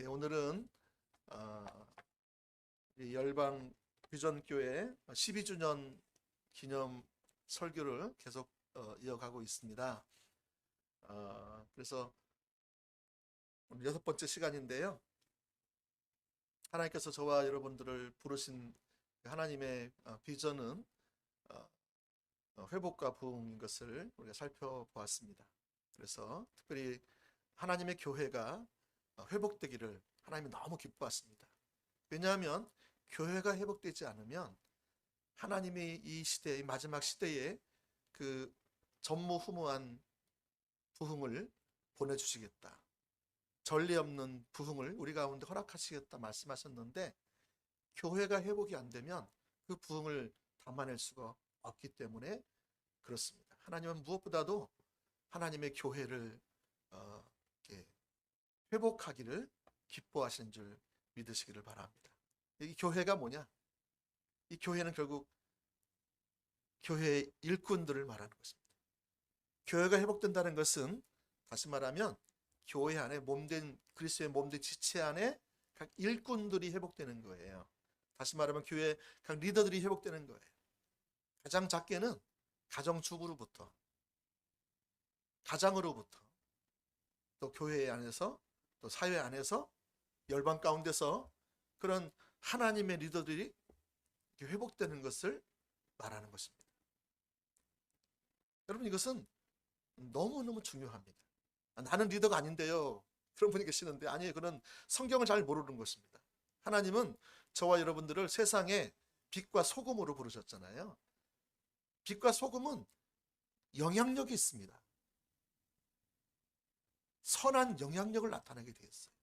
오늘은 이 열방 비전교회 12주년 기념 설교를 계속 이어가고 있습니다. 그래서 오늘 6번째 시간인데요. 하나님께서 저와 여러분들을 부르신 하나님의 비전은 회복과 부흥인 것을 우리가 살펴보았습니다. 그래서 특별히 하나님의 교회가 회복되기를 하나님이 너무 기뻐하십니다. 왜냐하면 교회가 회복되지 않으면 하나님이 이 시대의 마지막 시대에 그 전무후무한 부흥을 보내주시겠다, 전례 없는 부흥을 우리 가운데 허락하시겠다 말씀하셨는데, 교회가 회복이 안 되면 그 부흥을 담아낼 수가 없기 때문에 그렇습니다. 하나님은 무엇보다도 하나님의 교회를 회복하기를 기뻐하시는 줄 믿으시기를 바랍니다. 이 교회가 뭐냐? 이 교회는 결국 교회의 일꾼들을 말하는 것입니다. 교회가 회복된다는 것은 다시 말하면 교회 안에 몸된 그리스도의 몸된 지체 안에 각 일꾼들이 회복되는 거예요. 다시 말하면 교회 각 리더들이 회복되는 거예요. 가장 작게는 가정주부로부터, 가장으로부터, 또 교회 안에서, 또 사회 안에서, 열방 가운데서 그런 하나님의 리더들이 회복되는 것을 말하는 것입니다. 여러분, 이것은 너무너무 중요합니다. 나는 리더가 아닌데요, 그런 분이 계시는데, 아니에요. 그런 성경을 잘 모르는 것입니다. 하나님은 저와 여러분들을 세상에 빛과 소금으로 부르셨잖아요. 빛과 소금은 영향력이 있습니다. 선한 영향력을 나타내게 되었어요.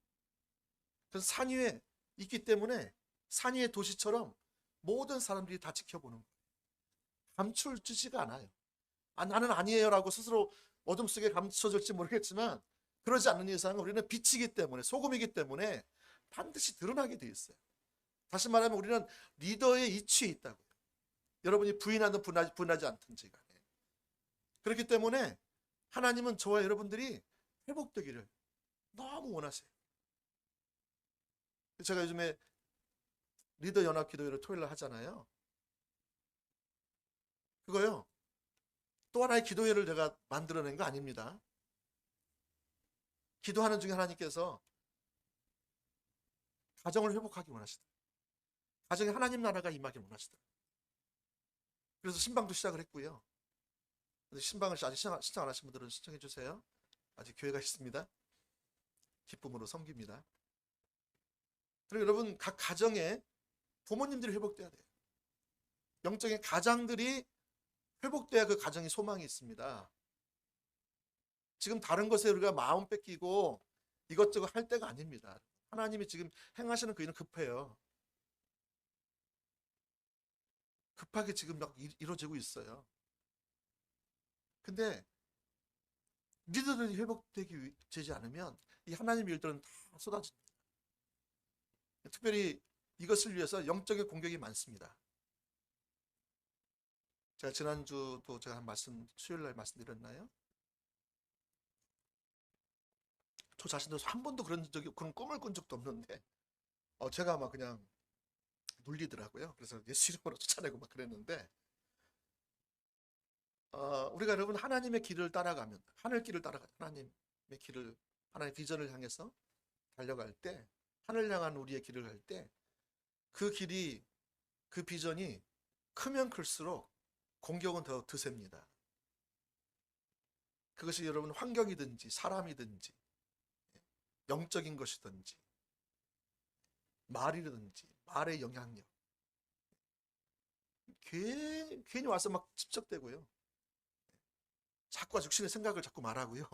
그래서 산 위에 있기 때문에 산 위의 도시처럼 모든 사람들이 다 지켜보는 거예요. 감출지지가 않아요. 나는 아니에요라고 스스로 어둠 속에 감춰질지 모르겠지만, 그러지 않는 이상은 우리는 빛이기 때문에, 소금이기 때문에 반드시 드러나게 되어 있어요. 다시 말하면 우리는 리더의 이치에 있다고요. 여러분이 부인하든 부인하지 않든지 간에. 그렇기 때문에 하나님은 저와 여러분들이 회복되기를 너무 원하세요. 제가 요즘에 리더 연합 기도회를 토요일날 하잖아요. 그거요, 또 하나의 기도회를 제가 만들어낸 거 아닙니다. 기도하는 중에 하나님께서 가정을 회복하기 원하시더라고요. 가정에 하나님 나라가 임하기 원하시더라고요. 그래서 신방도 시작을 했고요. 신방을 아직 신청 안 하신 분들은 신청해 주세요. 아직 교회가 있습니다. 기쁨으로 섬깁니다. 그리고 여러분, 각 가정에 부모님들이 회복돼야 돼요. 영적인 가장들이 회복돼야 그 가정이 소망이 있습니다. 지금 다른 것에 우리가 마음 뺏기고 이것저것 할 때가 아닙니다. 하나님이 지금 행하시는 그 일은 급해요. 급하게 지금 막 이루어지고 있어요. 근데 리더들이 회복되지 않으면 이 하나님의 일들은 다 쏟아집니다. 특별히 이것을 위해서 영적인 공격이 많습니다. 제가 지난주도 제가 수요일날 말씀드렸나요? 저 자신도 한 번도 그런 꿈을 꾼 적도 없는데 제가 막 그냥 눌리더라고요. 그래서 예수 이름으로 쫓아내고 막 그랬는데, 우리가 여러분 하나님의 길을 따라가면, 하늘길을 따라가, 하나님의 길을, 하나님의 비전을 향해서 달려갈 때, 하늘 향한 우리의 길을 갈 때, 그 길이, 그 비전이 크면 클수록 공격은 더 드셉니다. 그것이 여러분 환경이든지 사람이든지 영적인 것이든지 말이든지 말의 영향력, 괜히 와서 막 집적되고요. 자꾸 육신의 생각을 자꾸 말하고요.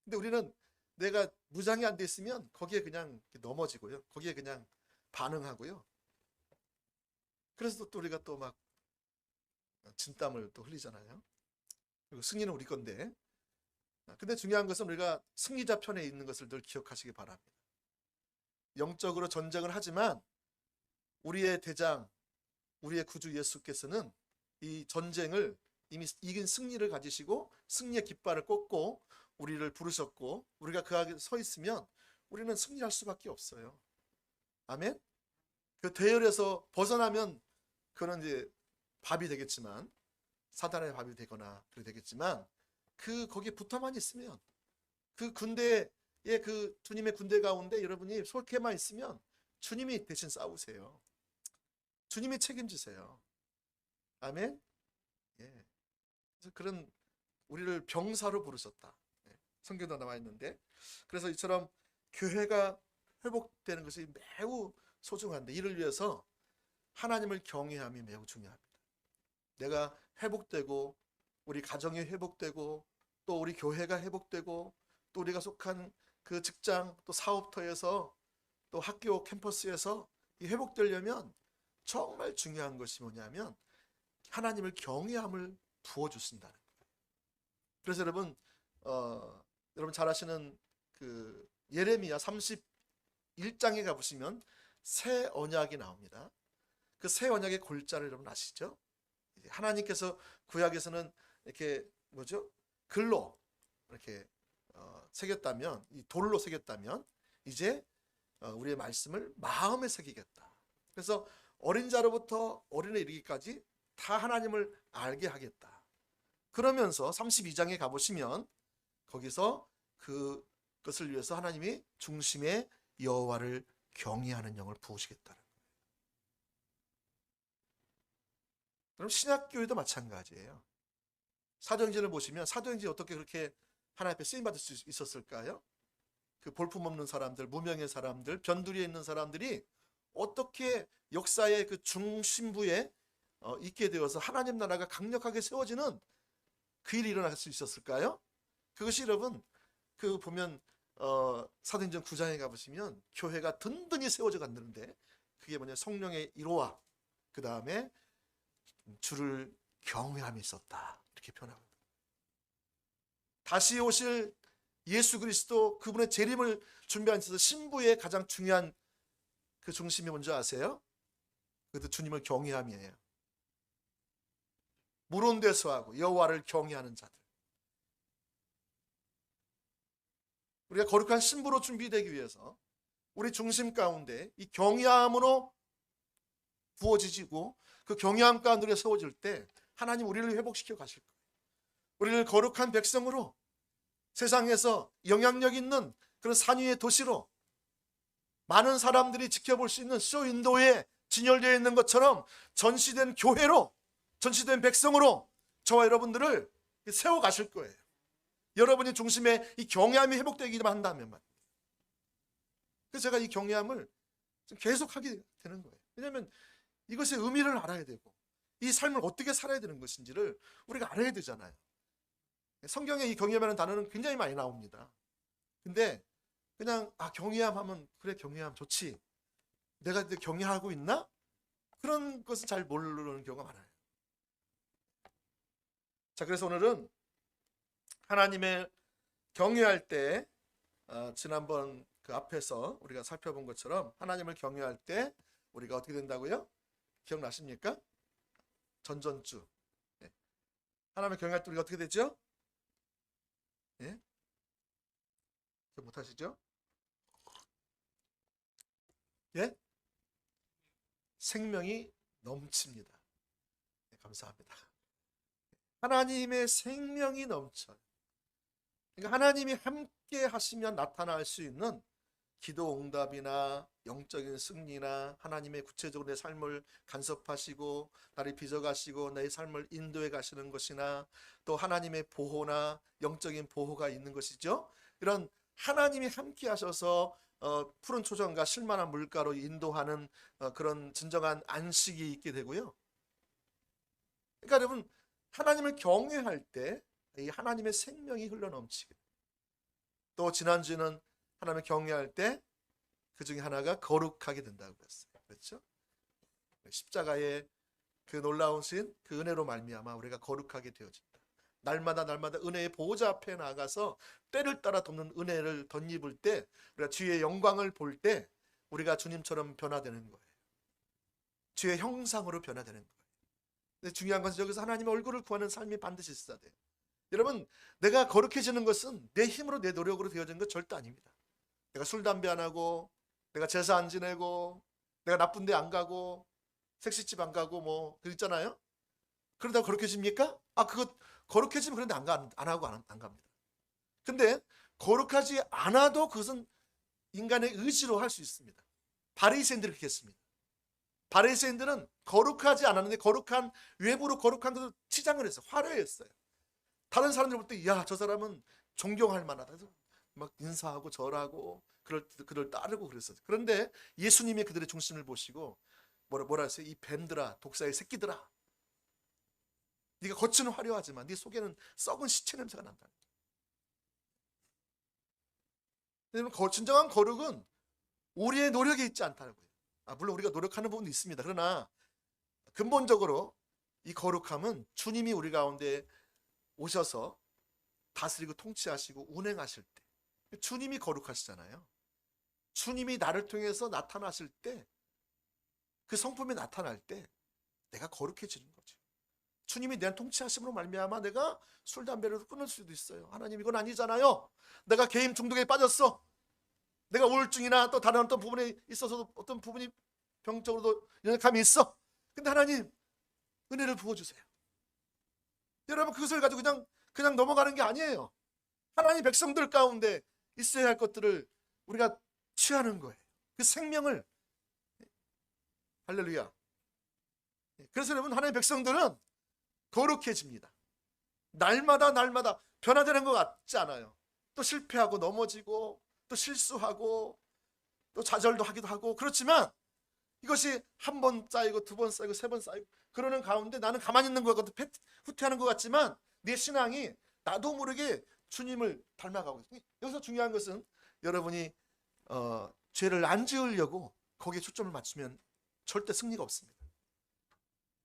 근데 우리는 내가 무장이 안 돼 있으면 거기에 그냥 넘어지고요. 거기에 그냥 반응하고요. 그래서 또 우리가 또 막 진땀을 또 흘리잖아요. 그리고 승리는 우리 건데. 근데 중요한 것은 우리가 승리자 편에 있는 것을 늘 기억하시기 바랍니다. 영적으로 전쟁을 하지만 우리의 대장, 우리의 구주 예수께서는 이 전쟁을 이미 이긴 승리를 가지시고 승리의 깃발을 꽂고 우리를 부르셨고, 우리가 그 앞에 서 있으면 우리는 승리할 수밖에 없어요. 아멘. 그 대열에서 벗어나면 그는 이제 밥이 되겠지만, 사단의 밥이 되거나 그렇게 되겠지만, 거기에 붙어만 있으면, 그 군대의 그 주님의 군대 가운데 여러분이 속해만 있으면 주님이 대신 싸우세요. 주님이 책임지세요. 아멘. 예. 그래서 그런 우리를 병사로 부르셨다. 예. 성경도 나와 있는데, 그래서 이처럼 교회가 회복되는 것이 매우 소중한데, 이를 위해서 하나님을 경외함이 매우 중요합니다. 내가 회복되고, 우리 가정이 회복되고, 또 우리 교회가 회복되고, 또 우리가 속한 그 직장, 또 사업터에서, 또 학교 캠퍼스에서 이 회복되려면 정말 중요한 것이 뭐냐면 하나님을 경외함을 부어주신다는 거예요. 그래서 여러분 잘 아시는 그 예레미야 31장에 가보시면 새 언약이 나옵니다. 그 새 언약의 골자를 여러분 아시죠? 하나님께서 구약에서는 이렇게 글로 이렇게 새겼다면, 이 돌로 새겼다면, 이제 우리의 말씀을 마음에 새기겠다. 그래서 어린 자로부터 어린애 이르기까지 다 하나님을 알게 하겠다. 그러면서 32장에 가보시면 거기서 그것을 위해서 하나님이 중심에 여호와를 경외하는 영을 부으시겠다는 거예요. 그럼 신약교회도 마찬가지예요. 사도행전을 보시면 사도행전이 어떻게 그렇게 하나님 앞에 쓰임받을 수 있었을까요? 그 볼품없는 사람들, 무명의 사람들, 변두리에 있는 사람들이 어떻게 역사의 그 중심부에 있게 되어서 하나님 나라가 강력하게 세워지는 그 일이 일어날 수 있었을까요? 그것이 여러분 보면 사도행전 9장에 가보시면 교회가 든든히 세워져 갔는데, 그게 뭐냐, 성령의 일호와 그 다음에 주를 경외함이 있었다, 이렇게 표현합니다. 다시 오실 예수 그리스도, 그분의 재림을 준비하는 데서 신부의 가장 중요한 그 중심이 뭔지 아세요? 그것도 주님을 경외함이에요. 물온대서하고 여호와를 경외하는 자들. 우리가 거룩한 신부로 준비되기 위해서 우리 중심 가운데 이 경외함으로 부어지고, 그 경외함 가운데 세워질 때 하나님 우리를 회복시켜 가실 거예요. 우리를 거룩한 백성으로, 세상에서 영향력 있는 그런 산위의 도시로, 많은 사람들이 지켜볼 수 있는 쇼윈도에 진열되어 있는 것처럼 전시된 교회로, 전시된 백성으로 저와 여러분들을 세워가실 거예요. 여러분이 중심에 이 경외함이 회복되기만 한다면. 그래서 제가 이 경외함을 계속 하게 되는 거예요. 왜냐하면 이것의 의미를 알아야 되고, 이 삶을 어떻게 살아야 되는 것인지를 우리가 알아야 되잖아요. 성경에 이 경외함이라는 단어는 굉장히 많이 나옵니다. 근데 그냥 경외함 하면 그래, 경외함 좋지, 내가 경외하고 있나? 그런 것은 잘 모르는 경우가 많아요. 자, 그래서 오늘은 하나님의 경외할 때, 지난번 그 앞에서 우리가 살펴본 것처럼 하나님을 경외할 때 우리가 어떻게 된다고요? 기억나십니까? 전전주. 하나님을 경외할 때 우리가 어떻게 되죠? 예? 기억 못하시죠? 예? 생명이 넘칩니다. 네, 감사합니다. 하나님의 생명이 넘쳐요. 그러니까 하나님이 함께 하시면 나타날 수 있는 기도 응답이나 영적인 승리나, 하나님의 구체적으로 내 삶을 간섭하시고 나를 빚어가시고 내 삶을 인도해 가시는 것이나, 또 하나님의 보호나 영적인 보호가 있는 것이죠. 이런 하나님이 함께 하셔서 푸른 초정과 실만한 물가로 인도하는 그런 진정한 안식이 있게 되고요. 그러니까 여러분, 하나님을 경외할 때 이 하나님의 생명이 흘러넘치게, 또 지난주에는 하나님을 경외할 때 그 중에 하나가 거룩하게 된다고 그랬어요. 그렇죠? 십자가의 그 놀라우신 그 은혜로 말미암아 우리가 거룩하게 되어진다. 날마다 은혜의 보호자 앞에 나가서 때를 따라 돕는 은혜를 덧입을 때, 우리가 주의 영광을 볼 때 우리가 주님처럼 변화되는 거예요. 주의 형상으로 변화되는 거예요. 근데 중요한 것은 여기서 하나님의 얼굴을 구하는 삶이 반드시 있어야 돼요. 여러분, 내가 거룩해지는 것은 내 힘으로, 내 노력으로 되어지는 것 절대 아닙니다. 내가 술 담배 안 하고, 내가 제사 안 지내고, 내가 나쁜 데 안 가고, 색시집 안 가고 뭐 그랬잖아요. 그러다가 거룩해집니까? 그거 거룩해지면 그런데 안 하고 안 갑니다. 근데 거룩하지 않아도 그것은 인간의 의지로 할 수 있습니다. 바리새인들이 그렇게 했습니다. 바리새인들은 거룩하지 않았는데 거룩한 외부로 거룩한 것을 치장을 했어요. 화려했어요. 다른 사람들 볼 때 야, 저 사람은 존경할 만하다. 그래서 막 인사하고 절하고 그를 따르고 그랬어요. 그런데 예수님이 그들의 중심을 보시고 뭐라 했어요? 이 뱀들아, 독사의 새끼들아, 네가 겉은 화려하지만 네 속에는 썩은 시체 냄새가 난다. 왜냐하면 진정한 거룩은 우리의 노력에 있지 않다는 거예요. 물론 우리가 노력하는 부분도 있습니다. 그러나 근본적으로 이 거룩함은 주님이 우리 가운데 오셔서 다스리고 통치하시고 운행하실 때, 주님이 거룩하시잖아요. 주님이 나를 통해서 나타나실 때, 그 성품이 나타날 때 내가 거룩해지는 거죠. 주님이 내 통치하심으로 말미암아 내가 술 담배를 끊을 수도 있어요. 하나님, 이건 아니잖아요. 내가 게임 중독에 빠졌어. 내가 우울증이나 또 다른 어떤 부분에 있어서도 어떤 부분이 병적으로도 연약함이 있어. 근데 하나님, 은혜를 부어주세요. 여러분, 그것을 가지고 그냥 넘어가는 게 아니에요. 하나님 백성들 가운데 있어야 할 것들을 우리가 취하는 거예요. 그 생명을. 할렐루야. 그래서 여러분, 하나님 백성들은 거룩해집니다. 날마다 변화되는 것 같지 않아요. 또 실패하고 넘어지고 또 실수하고 또 좌절도 하기도 하고, 그렇지만 이것이 한 번 쌓이고 두 번 쌓이고 세 번 쌓이고 그러는 가운데 나는 가만히 있는 것 같고 후퇴하는 것 같지만 내 신앙이 나도 모르게 주님을 닮아가고 있어요. 여기서 중요한 것은 여러분이 죄를 안 지으려고 거기에 초점을 맞추면 절대 승리가 없습니다.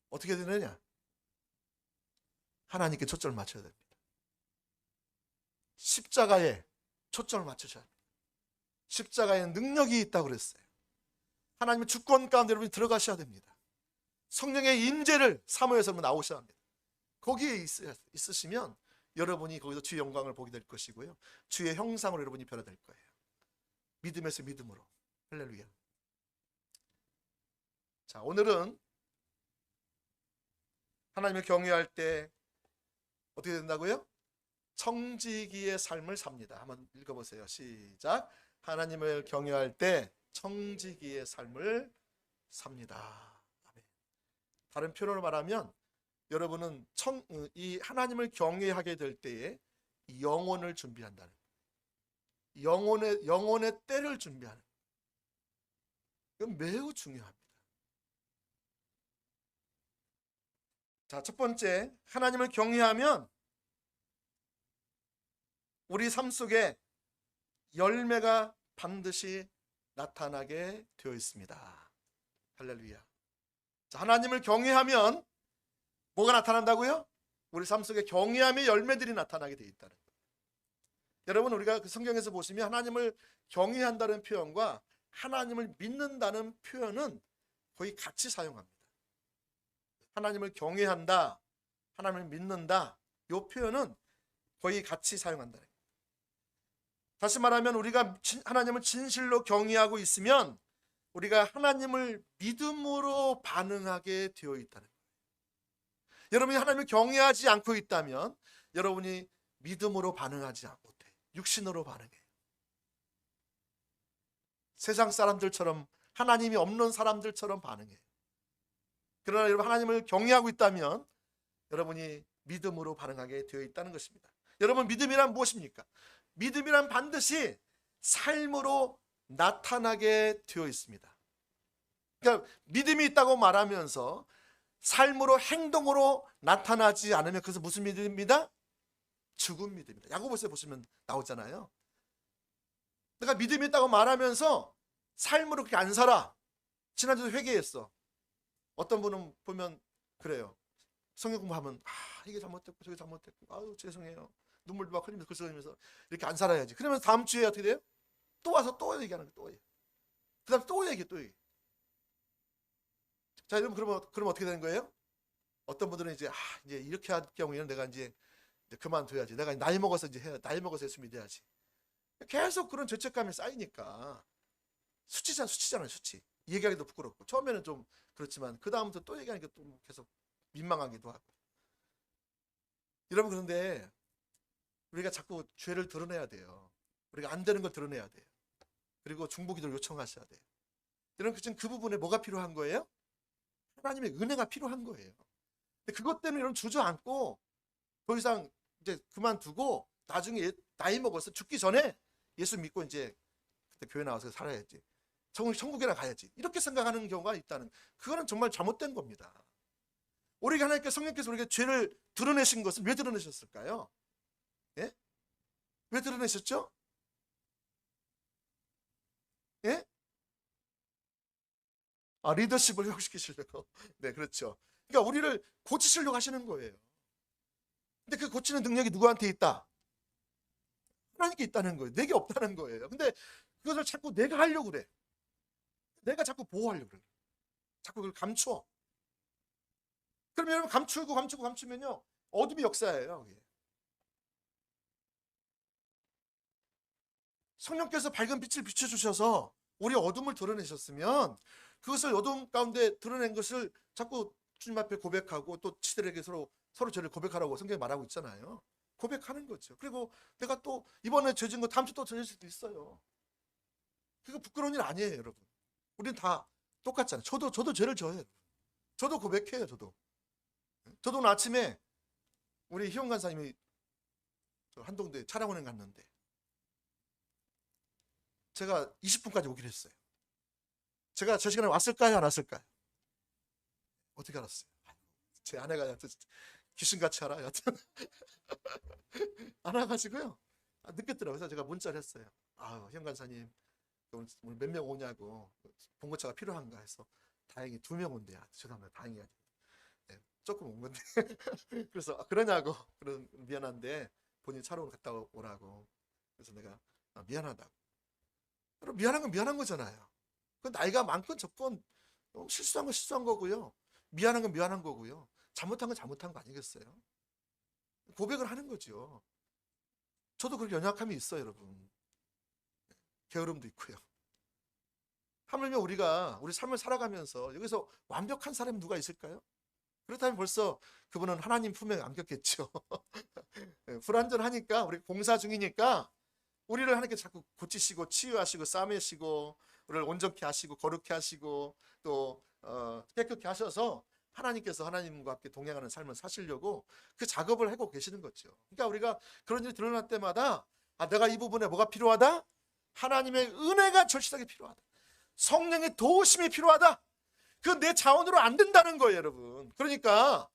어떻게 되느냐? 하나님께 초점을 맞춰야 됩니다. 십자가에 초점을 맞추셔야 합니다. 십자가에 능력이 있다고 그랬어요. 하나님의 주권 가운데 여러분이 들어가셔야 됩니다. 성령의 임재를 사모해서 나오셔야 합니다. 거기에 있으시면 여러분이 거기서 주의 영광을 보게 될 것이고요, 주의 형상으로 여러분이 변화될 거예요. 믿음에서 믿음으로. 할렐루야. 자, 오늘은 하나님을 경외할 때 어떻게 된다고요? 청지기의 삶을 삽니다. 한번 읽어보세요. 시작. 하나님을 경외할 때 청지기의 삶을 삽니다. 아멘. 다른 표현으로 말하면 여러분은 이 하나님을 경외하게 될 때에 영혼을 준비한다는 거예요. 영혼의 때를 준비하는 거예요. 이건 매우 중요합니다. 자, 첫 번째, 하나님을 경외하면 우리 삶 속에 열매가 반드시 나타나게 되어 있습니다. 할렐루야. 자, 하나님을 경외하면 뭐가 나타난다고요? 우리 삶 속에 경외함의 열매들이 나타나게 되어 있다는 거예요. 여러분, 우리가 그 성경에서 보시면 하나님을 경외한다는 표현과 하나님을 믿는다는 표현은 거의 같이 사용합니다. 하나님을 경외한다, 하나님을 믿는다, 이 표현은 거의 같이 사용한다. 다시 말하면 우리가 하나님을 진실로 경외하고 있으면 우리가 하나님을 믿음으로 반응하게 되어 있다는 거예요. 여러분이 하나님을 경외하지 않고 있다면 여러분이 믿음으로 반응하지 못해. 육신으로 반응해요. 세상 사람들처럼, 하나님이 없는 사람들처럼 반응해요. 그러나 여러분, 하나님을 경외하고 있다면 여러분이 믿음으로 반응하게 되어 있다는 것입니다. 여러분, 믿음이란 무엇입니까? 믿음이란 반드시 삶으로 나타나게 되어 있습니다. 그러니까 믿음이 있다고 말하면서 삶으로, 행동으로 나타나지 않으면 그것은 무슨 믿음입니다? 죽은 믿음입니다. 야고보서에 보시면 나오잖아요. 내가 믿음이 있다고 말하면서 삶으로 그렇게 안 살아. 지난주도 회개했어. 어떤 분은 보면 그래요. 성경 공부하면 이게 잘못됐고 저게 잘못됐고 아유 죄송해요. 눈물도 막 흘리면서 글 쓰면서 이렇게 안 살아야지. 그러면 다음 주에 어떻게 돼요? 또 와서 또 얘기하는 거예요. 또 얘기. 그다음 또 얘기. 자, 여러분, 그러면 어떻게 되는 거예요? 어떤 분들은 이제 이렇게 할 경우에는 내가 이제 그만둬야지. 내가 나이 먹어서 이제 나이 먹어서 예수 믿어야지. 계속 그런 죄책감이 쌓이니까 수치잖아요, 수치. 얘기하기도 부끄럽고. 처음에는 좀 그렇지만 그 다음부터 또 얘기하니까 또 계속 민망하기도 하고. 여러분, 그런데 우리가 자꾸 죄를 드러내야 돼요. 우리가 안 되는 걸 드러내야 돼요. 그리고 중보기도를 요청하셔야 돼요. 여러분, 지금 그 부분에 뭐가 필요한 거예요? 하나님의 은혜가 필요한 거예요. 근데 그것 때문에 여러분 주저앉고 더 이상 이제 그만두고 나중에 나이 먹어서 죽기 전에 예수 믿고 이제 그때 교회 나와서 살아야지, 천국에나 가야지, 이렇게 생각하는 경우가 있다는, 그거는 정말 잘못된 겁니다. 우리가 하나님께, 성령께서 우리가 죄를 드러내신 것은 왜 드러내셨을까요? 예? 왜 드러내셨죠? 예? 리더십을 회복시키시려고. 네, 그렇죠. 그러니까 우리를 고치시려고 하시는 거예요. 근데 그 고치는 능력이 누구한테 있다? 하나님께 있다는 거예요. 내게 없다는 거예요. 근데 그것을 자꾸 내가 하려고 그래. 내가 자꾸 보호하려고 그래. 자꾸 그걸 감추어. 그러면 여러분, 감추면요, 어둠이 역사예요. 그게. 성령께서 밝은 빛을 비춰주셔서 우리 어둠을 드러내셨으면 그것을 어둠 가운데 드러낸 것을 자꾸 주님 앞에 고백하고, 또 치들에게 서로 죄를 고백하라고 성경이 말하고 있잖아요. 고백하는 거죠. 그리고 내가 또 이번에 죄진 거 다음 주 또 죄질 수도 있어요. 그거 부끄러운 일 아니에요, 여러분. 우리는 다 똑같잖아요. 저도 죄를 져요. 저도 고백해요. 저도 오늘 아침에 우리 희용 간사님이 한동대 차량운행 갔는데 제가 20분까지 오기로 했어요. 제가 저 시간에 왔을까요, 안 왔을까요? 어떻게 알았어요? 제 아내가 여튼 귀신같이 알아. 여튼 안 와가지고요, 늦겠더라고요. 그래서 제가 문자를 했어요. 희영 간사님, 오늘 몇 명 오냐고, 봉고차가 필요한가 해서 다행히 2명 온대요. 죄송합니다. 다행이야. 네, 조금 온 건데. 그래서 그러냐고, 미안한데 본인 차로 갔다 오라고. 그래서 내가 미안하다고. 그럼 미안한 건 미안한 거잖아요. 그 나이가 많건 적건 실수한 건 실수한 거고요. 미안한 건 미안한 거고요. 잘못한 건 잘못한 거 아니겠어요? 고백을 하는 거죠. 저도 그렇게 연약함이 있어요, 여러분. 게으름도 있고요. 하물며 우리가 우리 삶을 살아가면서 여기서 완벽한 사람이 누가 있을까요? 그렇다면 벌써 그분은 하나님 품에 안겼겠죠. 불완전하니까, 우리 공사 중이니까 우리를 하나님께 자꾸 고치시고 치유하시고 싸매시고 우리를 온전케 하시고 거룩케 하시고 또 깨끗게 하셔서 하나님께서 하나님과 함께 동행하는 삶을 사시려고 그 작업을 하고 계시는 거죠. 그러니까 우리가 그런 일이 드러날 때마다 내가 이 부분에 뭐가 필요하다? 하나님의 은혜가 절실하게 필요하다. 성령의 도우심이 필요하다. 그건 내 자원으로 안 된다는 거예요, 여러분. 그러니까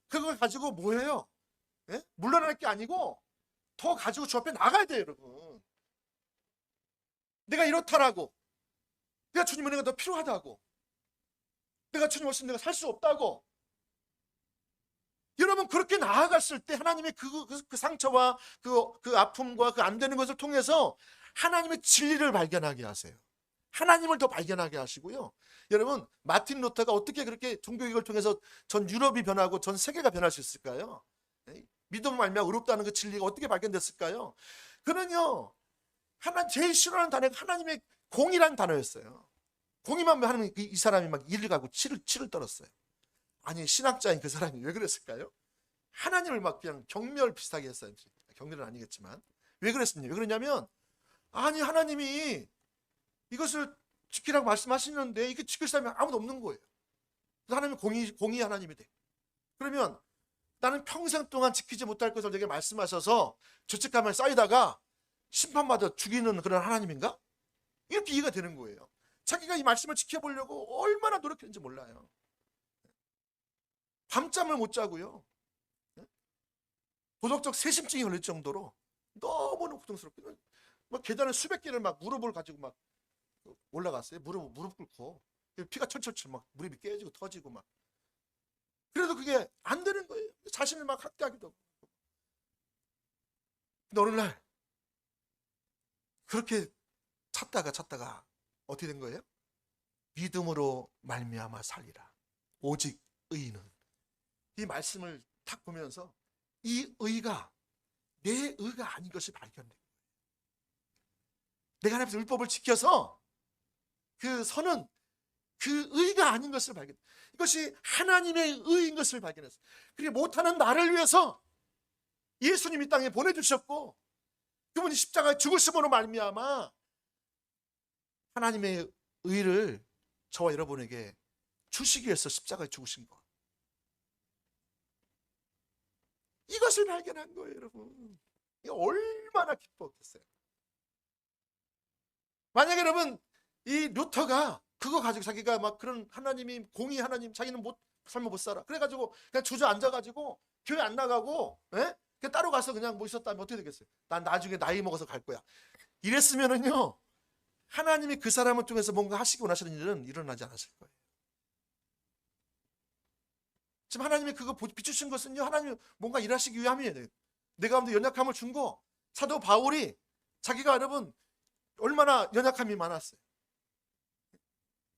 그걸 가지고 뭐예요? 예? 물러날 게 아니고 더 가지고 주 앞에 나가야 돼요, 여러분. 내가 이렇다라고, 내가 주님 은혜가 더 필요하다고, 내가 주님 없이는 내가 살 수 없다고. 여러분, 그렇게 나아갔을 때 하나님의 그 상처와 그 아픔과 그 안 되는 것을 통해서 하나님의 진리를 발견하게 하세요. 하나님을 더 발견하게 하시고요. 여러분, 마틴 루터가 어떻게 그렇게 종교개혁을 통해서 전 유럽이 변하고 전 세계가 변할 수 있을까요? 믿음을 말미암아 의롭다는 그 진리가 어떻게 발견됐을까요? 그는요, 제일 싫어하는 단어가 하나님의 공이라는 단어였어요. 공이만 하면 이 사람이 막 이를 가고 치를 떨었어요. 아니, 신학자인 그 사람이 왜 그랬을까요? 하나님을 막 그냥 경멸 비슷하게 했어요. 경멸은 아니겠지만. 왜 그랬습니까? 왜 그러냐면, 아니, 하나님이 이것을 지키라고 말씀하시는데 이게 지킬 사람이 아무도 없는 거예요. 하나님은 공의 하나님이 돼. 그러면 나는 평생 동안 지키지 못할 것을 내게 말씀하셔서 죄책감을 쌓이다가 심판받아 죽이는 그런 하나님인가? 이렇게 이해가 되는 거예요. 자기가 이 말씀을 지켜보려고 얼마나 노력했는지 몰라요. 밤잠을 못 자고요. 도덕적 세심증이 걸릴 정도로 너무너무 고통스럽게 막 계단을 수백 개를 막 무릎을 가지고 막 올라갔어요. 무릎 꿇고 피가 철철철 막 무릎이 깨지고 터지고 막. 그래도 그게 안 되는 거예요. 자신을 막 학대하기도 하고. 근데 어느 날 그렇게 찾다가 어떻게 된 거예요? 믿음으로 말미암아 살리라. 오직 의인은. 이 말씀을 탁 보면서 이 의가 내 의가 아닌 것이 발견돼요. 내가 하나님 앞에서 율법을 지켜서 그 선은 그 의가 아닌 것을 발견. 이것이 하나님의 의인 것을 발견했어. 그게 못하는 나를 위해서 예수님이 땅에 보내주셨고, 그분이 십자가에 죽으심으로 말미암아 하나님의 의를 저와 여러분에게 주시기 위해서 십자가에 죽으신 것. 이것을 발견한 거예요, 여러분. 이게 얼마나 기뻤겠어요. 만약에 여러분 이 루터가 그거 가지고 자기가 막 그런 하나님이 공의 하나님, 자기는 삶을 못 살아, 그래가지고 그냥 주저앉아가지고 교회 안 나가고, 예? 그냥 따로 가서 그냥 뭐 있었다면 어떻게 되겠어요? 난 나중에 나이 먹어서 갈 거야, 이랬으면은요, 하나님이 그 사람을 통해서 뭔가 하시기 원하시는 일은 일어나지 않았을 거예요. 지금 하나님이 그거 비추신 것은요, 하나님이 뭔가 일하시기 위함이에요. 내 가운데 연약함을 준 거. 사도 바울이 자기가 여러분 얼마나 연약함이 많았어요.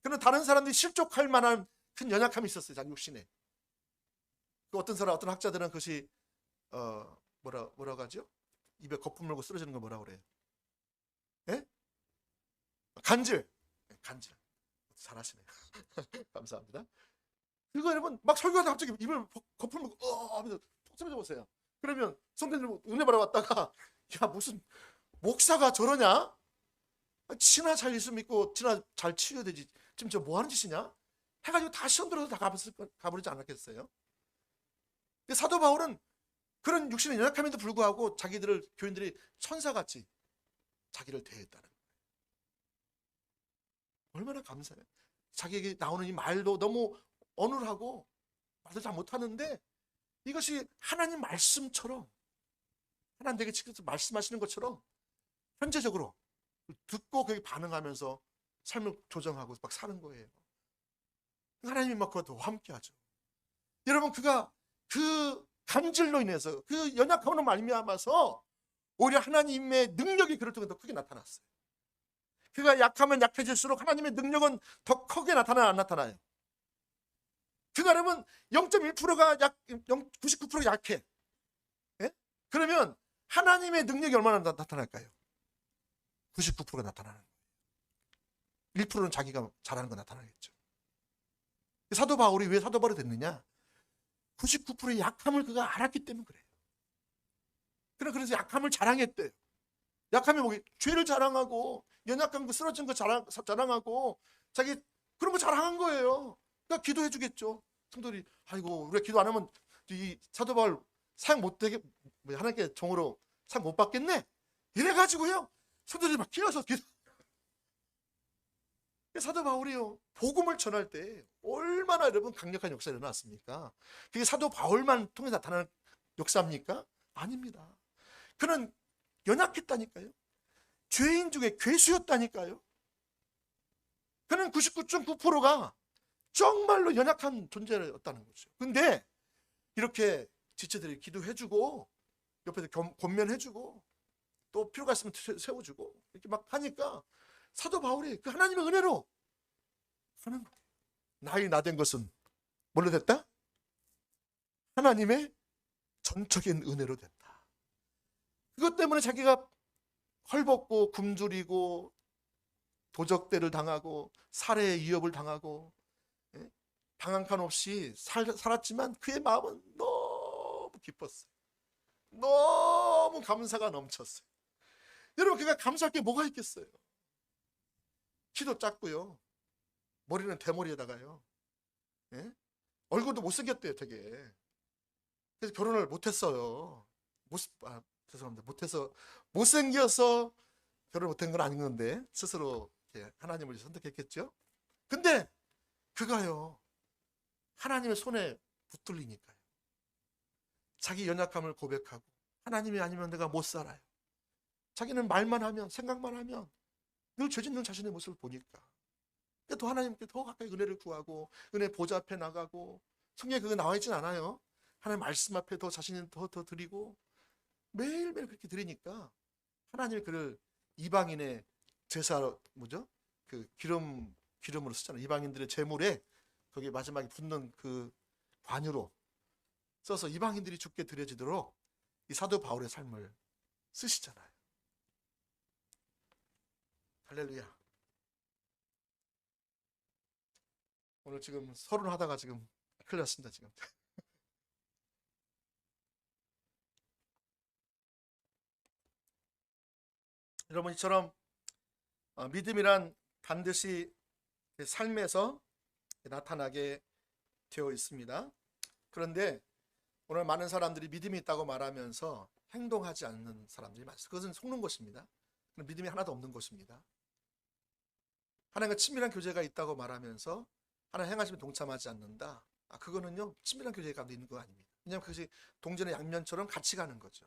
그는 다른 사람들이 실족할 만한 큰 연약함이 있었어요, 자기 육신에. 그 어떤 사람, 어떤 학자들은 그것이 뭐라고 하죠? 입에 거품 물고 쓰러지는 거 뭐라고 그래요? 예? 간질. 잘하시네요. 감사합니다. 그거 여러분 막 설교하다 갑자기 입을 거품 물고 하면서 톡 쓰러져 보세요. 그러면 성도님 은혜 받아왔다가 야, 무슨 목사가 저러냐? 지나 잘 예수 믿고 지나 잘 치료해야 되지, 지금 저 뭐 하는 짓이냐? 해가지고 다 시험 들어서 다 가버리지 않았겠어요? 근데 사도 바울은 그런 육신의 연약함에도 불구하고 자기들을, 교인들이 천사같이 자기를 대했다는 거예요. 얼마나 감사해요. 자기에게 나오는 이 말도 너무 어눌하고 말도 잘 못하는데 이것이 하나님 말씀처럼, 하나님 내게 직접 말씀하시는 것처럼 현재적으로 듣고 거기 반응하면서 삶을 조정하고 막 사는 거예요. 하나님이 막 그것도 함께 하죠. 여러분, 그가 그 간질로 인해서, 그 연약함으로 말미암아서 오히려 하나님의 능력이 그를 통해 더 크게 나타났어요. 그가 약하면 약해질수록 하나님의 능력은 더 크게 나타나요, 안 나타나요? 그가 여러분 0.1%가 약 99% 약해. 예? 그러면 하나님의 능력이 얼마나 나타날까요? 99%가 나타나는 거예요. 1%는 자기가 잘하는 거 나타나겠죠. 사도 바울이 왜 사도 바울이 됐느냐? 99%의 약함을 그가 알았기 때문에 그래요. 그래서 약함을 자랑했대요. 약함이 뭐게? 죄를 자랑하고 연약한 거, 쓰러진 거 자랑하고 자기 그런 거 자랑한 거예요. 그러니까 기도해 주겠죠. 성도들이 아이고 우리가 기도 안 하면 이 사도 바울 사용 못 되게, 하나님께 종으로 사용 못 받겠네, 이래가지고요 성도들이 막 끼어서 기도. 사도 바울이요, 복음을 전할 때 얼마나 여러분 강력한 역사가 일어났습니까? 그게 사도 바울만 통해 나타나는 역사입니까? 아닙니다. 그는 연약했다니까요. 죄인 중에 괴수였다니까요. 그는 99.9%가 정말로 연약한 존재였다는 거죠. 근데 이렇게 지체들이 기도해주고 옆에서 권면해주고 또 필요가 있으면 세워주고 이렇게 막 하니까 사도 바울이 그 하나님의 은혜로 하는 거예요. 나이 나된 것은 뭘로 됐다? 하나님의 전적인 은혜로 됐다. 그것 때문에 자기가 헐벗고 굶주리고 도적대를 당하고 살해의 위협을 당하고 방 한 칸 없이 살았지만 그의 마음은 너무 기뻤어요. 너무 감사가 넘쳤어요. 여러분, 그가 감사할 게 뭐가 있겠어요? 키도 작고요, 머리는 대머리에다가요, 예? 얼굴도 못생겼대요, 되게. 그래서 결혼을 못했어요. 죄송합니다. 못해서, 못생겨서 결혼을 못한 건 아닌 건데 스스로 하나님을 선택했겠죠. 근데 그가요, 하나님의 손에 붙들리니까요, 자기 연약함을 고백하고 하나님이 아니면 내가 못 살아요. 자기는 말만 하면, 생각만 하면 늘 죄짓는 자신의 모습을 보니까 또 하나님께 더 가까이 은혜를 구하고 은혜 보좌 앞에 나가고, 성경에 그거 나와 있진 않아요. 하나님 말씀 앞에 더 자신을 더 드리고 매일매일 그렇게 드리니까 하나님이 그를 이방인의 제사, 뭐죠? 그 기름으로 쓰잖아요. 이방인들의 제물에 거기에 마지막에 붓는 그 관유로 써서 이방인들이 죽게 드려지도록 이 사도 바울의 삶을 쓰시잖아요. 할렐루야. 오늘 지금 서론하다가 지금 큰일 났습니다. 지금. 여러분, 이처럼 믿음이란 반드시 삶에서 나타나게 되어 있습니다. 그런데 오늘 많은 사람들이 믿음이 있다고 말하면서 행동하지 않는 사람들이 많습니다. 그것은 속는 것입니다. 믿음이 하나도 없는 것입니다. 하나님과 친밀한 교제가 있다고 말하면서 하나님 행하심에 동참하지 않는다. 그거는요, 친밀한 교제 가운데 있는 거 아닙니다. 왜냐하면 그것이 동전의 양면처럼 같이 가는 거죠.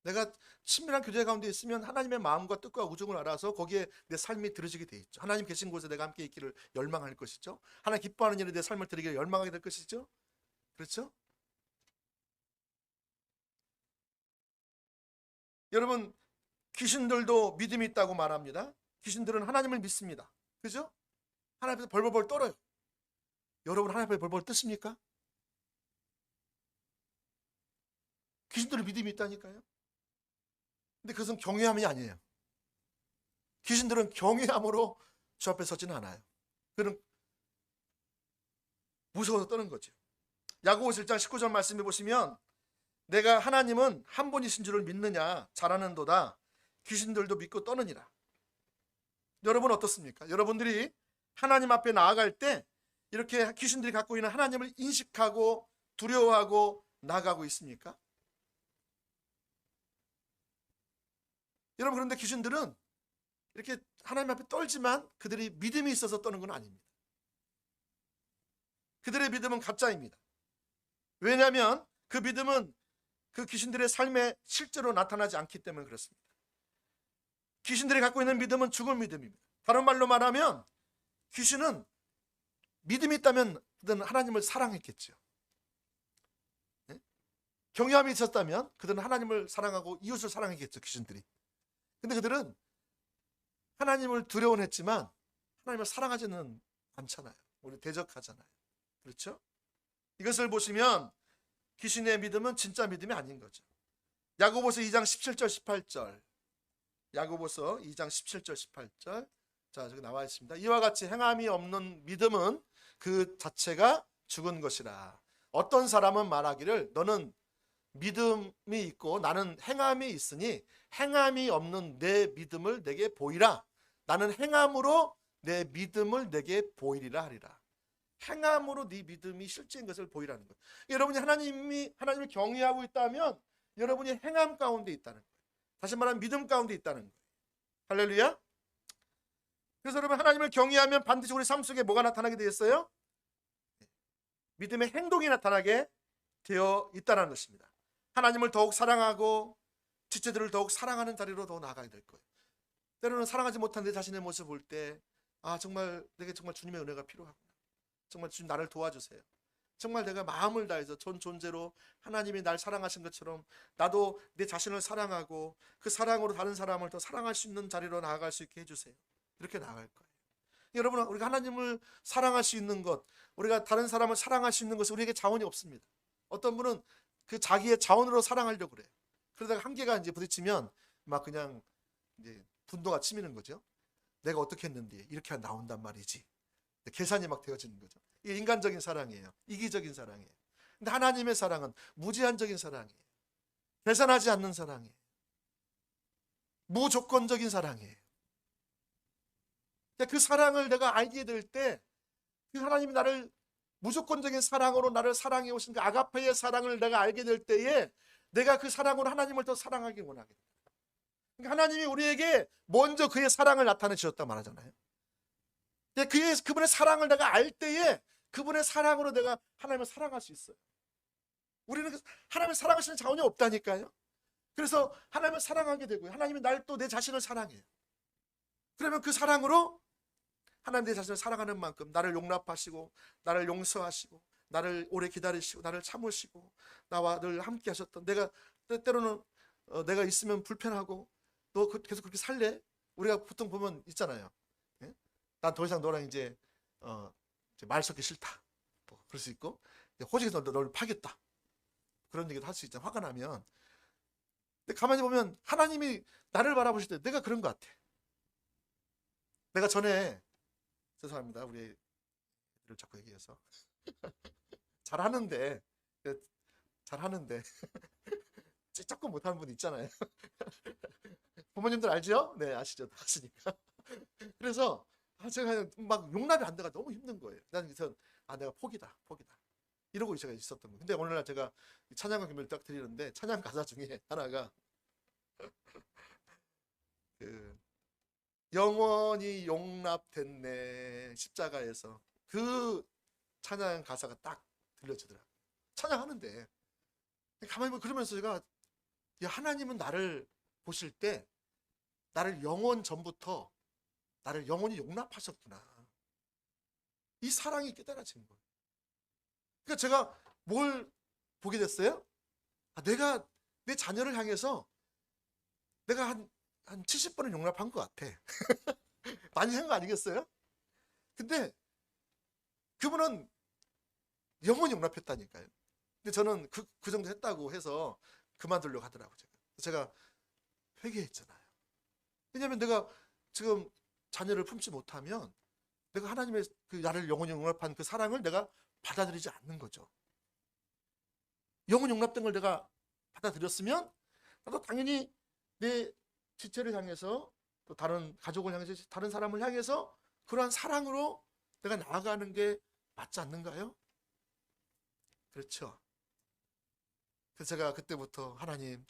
내가 친밀한 교제 가운데 있으면 하나님의 마음과 뜻과 우정을 알아서 거기에 내 삶이 들어지게 돼 있죠. 하나님 계신 곳에 내가 함께 있기를 열망할 것이죠. 하나님 기뻐하는 일에 내 삶을 드리기를 열망하게 될 것이죠. 그렇죠? 여러분, 귀신들도 믿음이 있다고 말합니다. 귀신들은 하나님을 믿습니다. 그죠? 하나님 앞에서 벌벌벌 떨어요. 여러분, 하나님 앞에 벌벌 뜨십니까? 귀신들은 믿음이 있다니까요. 근데 그것은 경외함이 아니에요. 귀신들은 경외함으로 주 앞에 서지는 않아요. 그는 무서워서 떠는 거죠. 야고보서 1장 19절 말씀해 보시면 내가 하나님은 한 분이신 줄을 믿느냐 잘하는도다 귀신들도 믿고 떠느니라. 여러분 어떻습니까? 여러분들이 하나님 앞에 나아갈 때 이렇게 귀신들이 갖고 있는 하나님을 인식하고 두려워하고 나아가고 있습니까? 여러분, 그런데 귀신들은 이렇게 하나님 앞에 떨지만 그들이 믿음이 있어서 떠는 건 아닙니다. 그들의 믿음은 가짜입니다. 왜냐하면 그 믿음은 그 귀신들의 삶에 실제로 나타나지 않기 때문에 그렇습니다. 귀신들이 갖고 있는 믿음은 죽은 믿음입니다. 다른 말로 말하면 귀신은 믿음이 있다면 그들은 하나님을 사랑했겠죠. 네? 경외함이 있었다면 그들은 하나님을 사랑하고 이웃을 사랑했겠죠. 귀신들이. 근데 그들은 하나님을 두려워는 했지만 하나님을 사랑하지는 않잖아요. 우리 대적하잖아요. 그렇죠? 이것을 보시면 귀신의 믿음은 진짜 믿음이 아닌 거죠. 야고보서 2장 17절 18절. 야고보서 2장 17절 18절. 자, 저기 나와 있습니다. 이와 같이 행함이 없는 믿음은 그 자체가 죽은 것이라. 어떤 사람은 말하기를 너는 믿음이 있고 나는 행함이 있으니 행함이 없는 내 믿음을 내게 보이라. 나는 행함으로 내 믿음을 내게 보이리라 하리라. 행함으로 네 믿음이 실제인 것을 보이라는 거예요. 여러분이 하나님을 경외하고 있다면 여러분이 행함 가운데 있다는 거예요. 다시 말하면 믿음 가운데 있다는 거예요. 할렐루야. 그래서 여러분, 하나님을 경외하면 반드시 우리 삶 속에 뭐가 나타나게 되었어요? 믿음의 행동이 나타나게 되어 있다는 것입니다. 하나님을 더욱 사랑하고 지체들을 더욱 사랑하는 자리로 더 나아가게 될 거예요. 때로는 사랑하지 못한 내 자신의 모습을 볼 때 정말 내게 정말 주님의 은혜가 필요하구나. 정말 주님 나를 도와주세요. 정말 내가 마음을 다해서 전 존재로 하나님이 날 사랑하신 것처럼 나도 내 자신을 사랑하고 그 사랑으로 다른 사람을 더 사랑할 수 있는 자리로 나아갈 수 있게 해주세요. 이렇게 나아갈 거예요. 여러분, 우리가 하나님을 사랑할 수 있는 것, 우리가 다른 사람을 사랑할 수 있는 것은 우리에게 자원이 없습니다. 어떤 분은 그 자기의 자원으로 사랑하려고 그래요. 그러다가 한계가 이제 부딪히면 막 그냥 이제 분노가 치미는 거죠. 내가 어떻게 했는데 이렇게 나온단 말이지. 계산이 막 되어지는 거죠. 이게 인간적인 사랑이에요. 이기적인 사랑이에요. 근데 하나님의 사랑은 무제한적인 사랑이에요. 계산하지 않는 사랑이에요. 무조건적인 사랑이에요. 그 사랑을 내가 알게 될 때 그 하나님이 나를 무조건적인 사랑으로 나를 사랑해 오신 그 아가페의 사랑을 내가 알게 될 때에 내가 그 사랑으로 하나님을 더 사랑하기 원하게 됩니다. 그러니까 하나님이 우리에게 먼저 그의 사랑을 나타내 주셨다 말하잖아요. 그분의 사랑을 내가 알 때에 그분의 사랑으로 내가 하나님을 사랑할 수 있어요. 우리는 하나님을 사랑하시는 자원이 없다니까요. 그래서 하나님을 사랑하게 되고요. 하나님이 날 또 내 자신을 사랑해요. 그러면 그 사랑으로 하나님 내 자신을 사랑하는 만큼 나를 용납하시고 나를 용서하시고 나를 오래 기다리시고 나를 참으시고 나와 늘 함께 하셨던 내가 때로는 내가 있으면 불편하고 너 계속 그렇게 살래? 우리가 보통 보면 있잖아요. 난 더 이상 너랑 이제 말 섞기 싫다. 뭐 그럴 수 있고 호적에서 너를 파겠다. 그런 얘기도 할 수 있잖아. 화가 나면. 근데 가만히 보면 하나님이 나를 바라보실 때 내가 그런 것 같아. 내가 전에 죄송합니다. 우리 애들을 자꾸 얘기해서 잘하는데 잘하는데 자꾸 못하는 분 있잖아요. 부모님들 알죠? 네, 아시죠? 다 아시니까. 그래서 제가 막 용납이 안 돼가 너무 힘든 거예요. 난 그래서 내가 포기다. 이러고 제가 있었던 거예요. 근데 어느 날 제가 찬양과 기도를 딱 드리는데 찬양 가사 중에 하나가 그 영원히 용납됐네 십자가에서 그 찬양 가사가 딱 들려지더라고요. 찬양하는데 가만히 보면 그러면서 제가 하나님은 나를 보실 때 나를 영원 전부터 나를 영원히 용납하셨구나. 이 사랑이 깨달아지는 거예요. 그러니까 제가 뭘 보게 됐어요? 내가 내 자녀를 향해서 내가 한 70번은 용납한 것 같아. 많이 한 거 아니겠어요? 근데 그분은 영원히 용납했다니까요. 근데 저는 그 정도 했다고 해서 그만두려고 하더라고요. 제가 회개했잖아요. 왜냐하면 내가 지금 자녀를 품지 못하면 내가 하나님의 그 나를 영원히 용납한 그 사랑을 내가 받아들이지 않는 거죠. 영원히 용납된 걸 내가 받아들였으면 나도 당연히 내 지체를 향해서 또 다른 가족을 향해서 다른 사람을 향해서 그러한 사랑으로 내가 나아가는 게 맞지 않는가요? 그렇죠. 그래서 제가 그때부터 하나님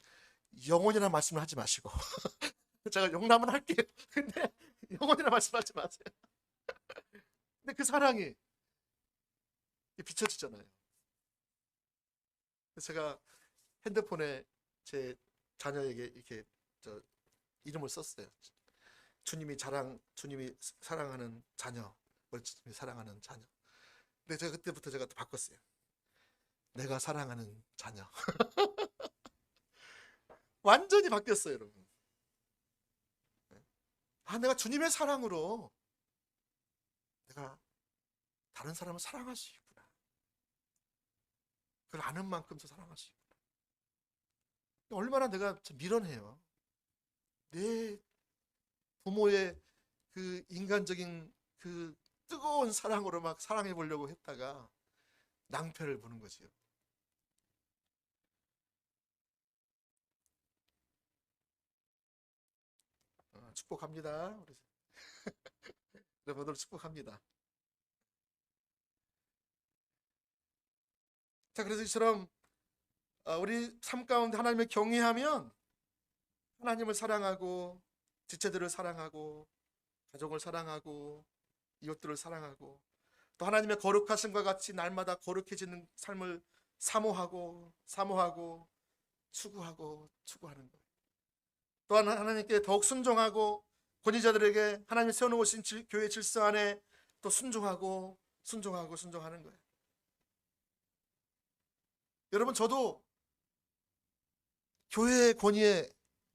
영원이라는 말씀을 하지 마시고 제가 용납은 할게요. 근데 영원이라는 말씀하지 마세요. 근데 그 사랑이 비춰지잖아요. 그래서 제가 핸드폰에 제 자녀에게 이렇게 이름을 썼어요. 주님이 사랑하는 자녀, 주님이 사랑하는 자녀. 근데 제가 그때부터 제가 또 바꿨어요. 내가 사랑하는 자녀. 완전히 바뀌었어요, 여러분. 내가 주님의 사랑으로 내가 다른 사람을 사랑할 수 있구나. 그걸 아는 만큼 더 사랑할 수 있구나. 얼마나 내가 미련해요. 내 부모의 그 인간적인 그 뜨거운 사랑으로 막 사랑해 보려고 했다가 낭패를 보는 거지요. 축복합니다. 여러분들 축복합니다. 자, 그래서 이처럼 우리 삶 가운데 하나님을 경외하면 하나님을 사랑하고 지체들을 사랑하고 가족을 사랑하고 이웃들을 사랑하고 또 하나님의 거룩하심과 같이 날마다 거룩해지는 삶을 사모하고 추구하는 거예요. 또한 하나님께 더욱 순종하고 권위자들에게 하나님이 세워놓으신 교회 질서 안에 또 순종하는 거예요. 여러분, 저도 교회의 권위에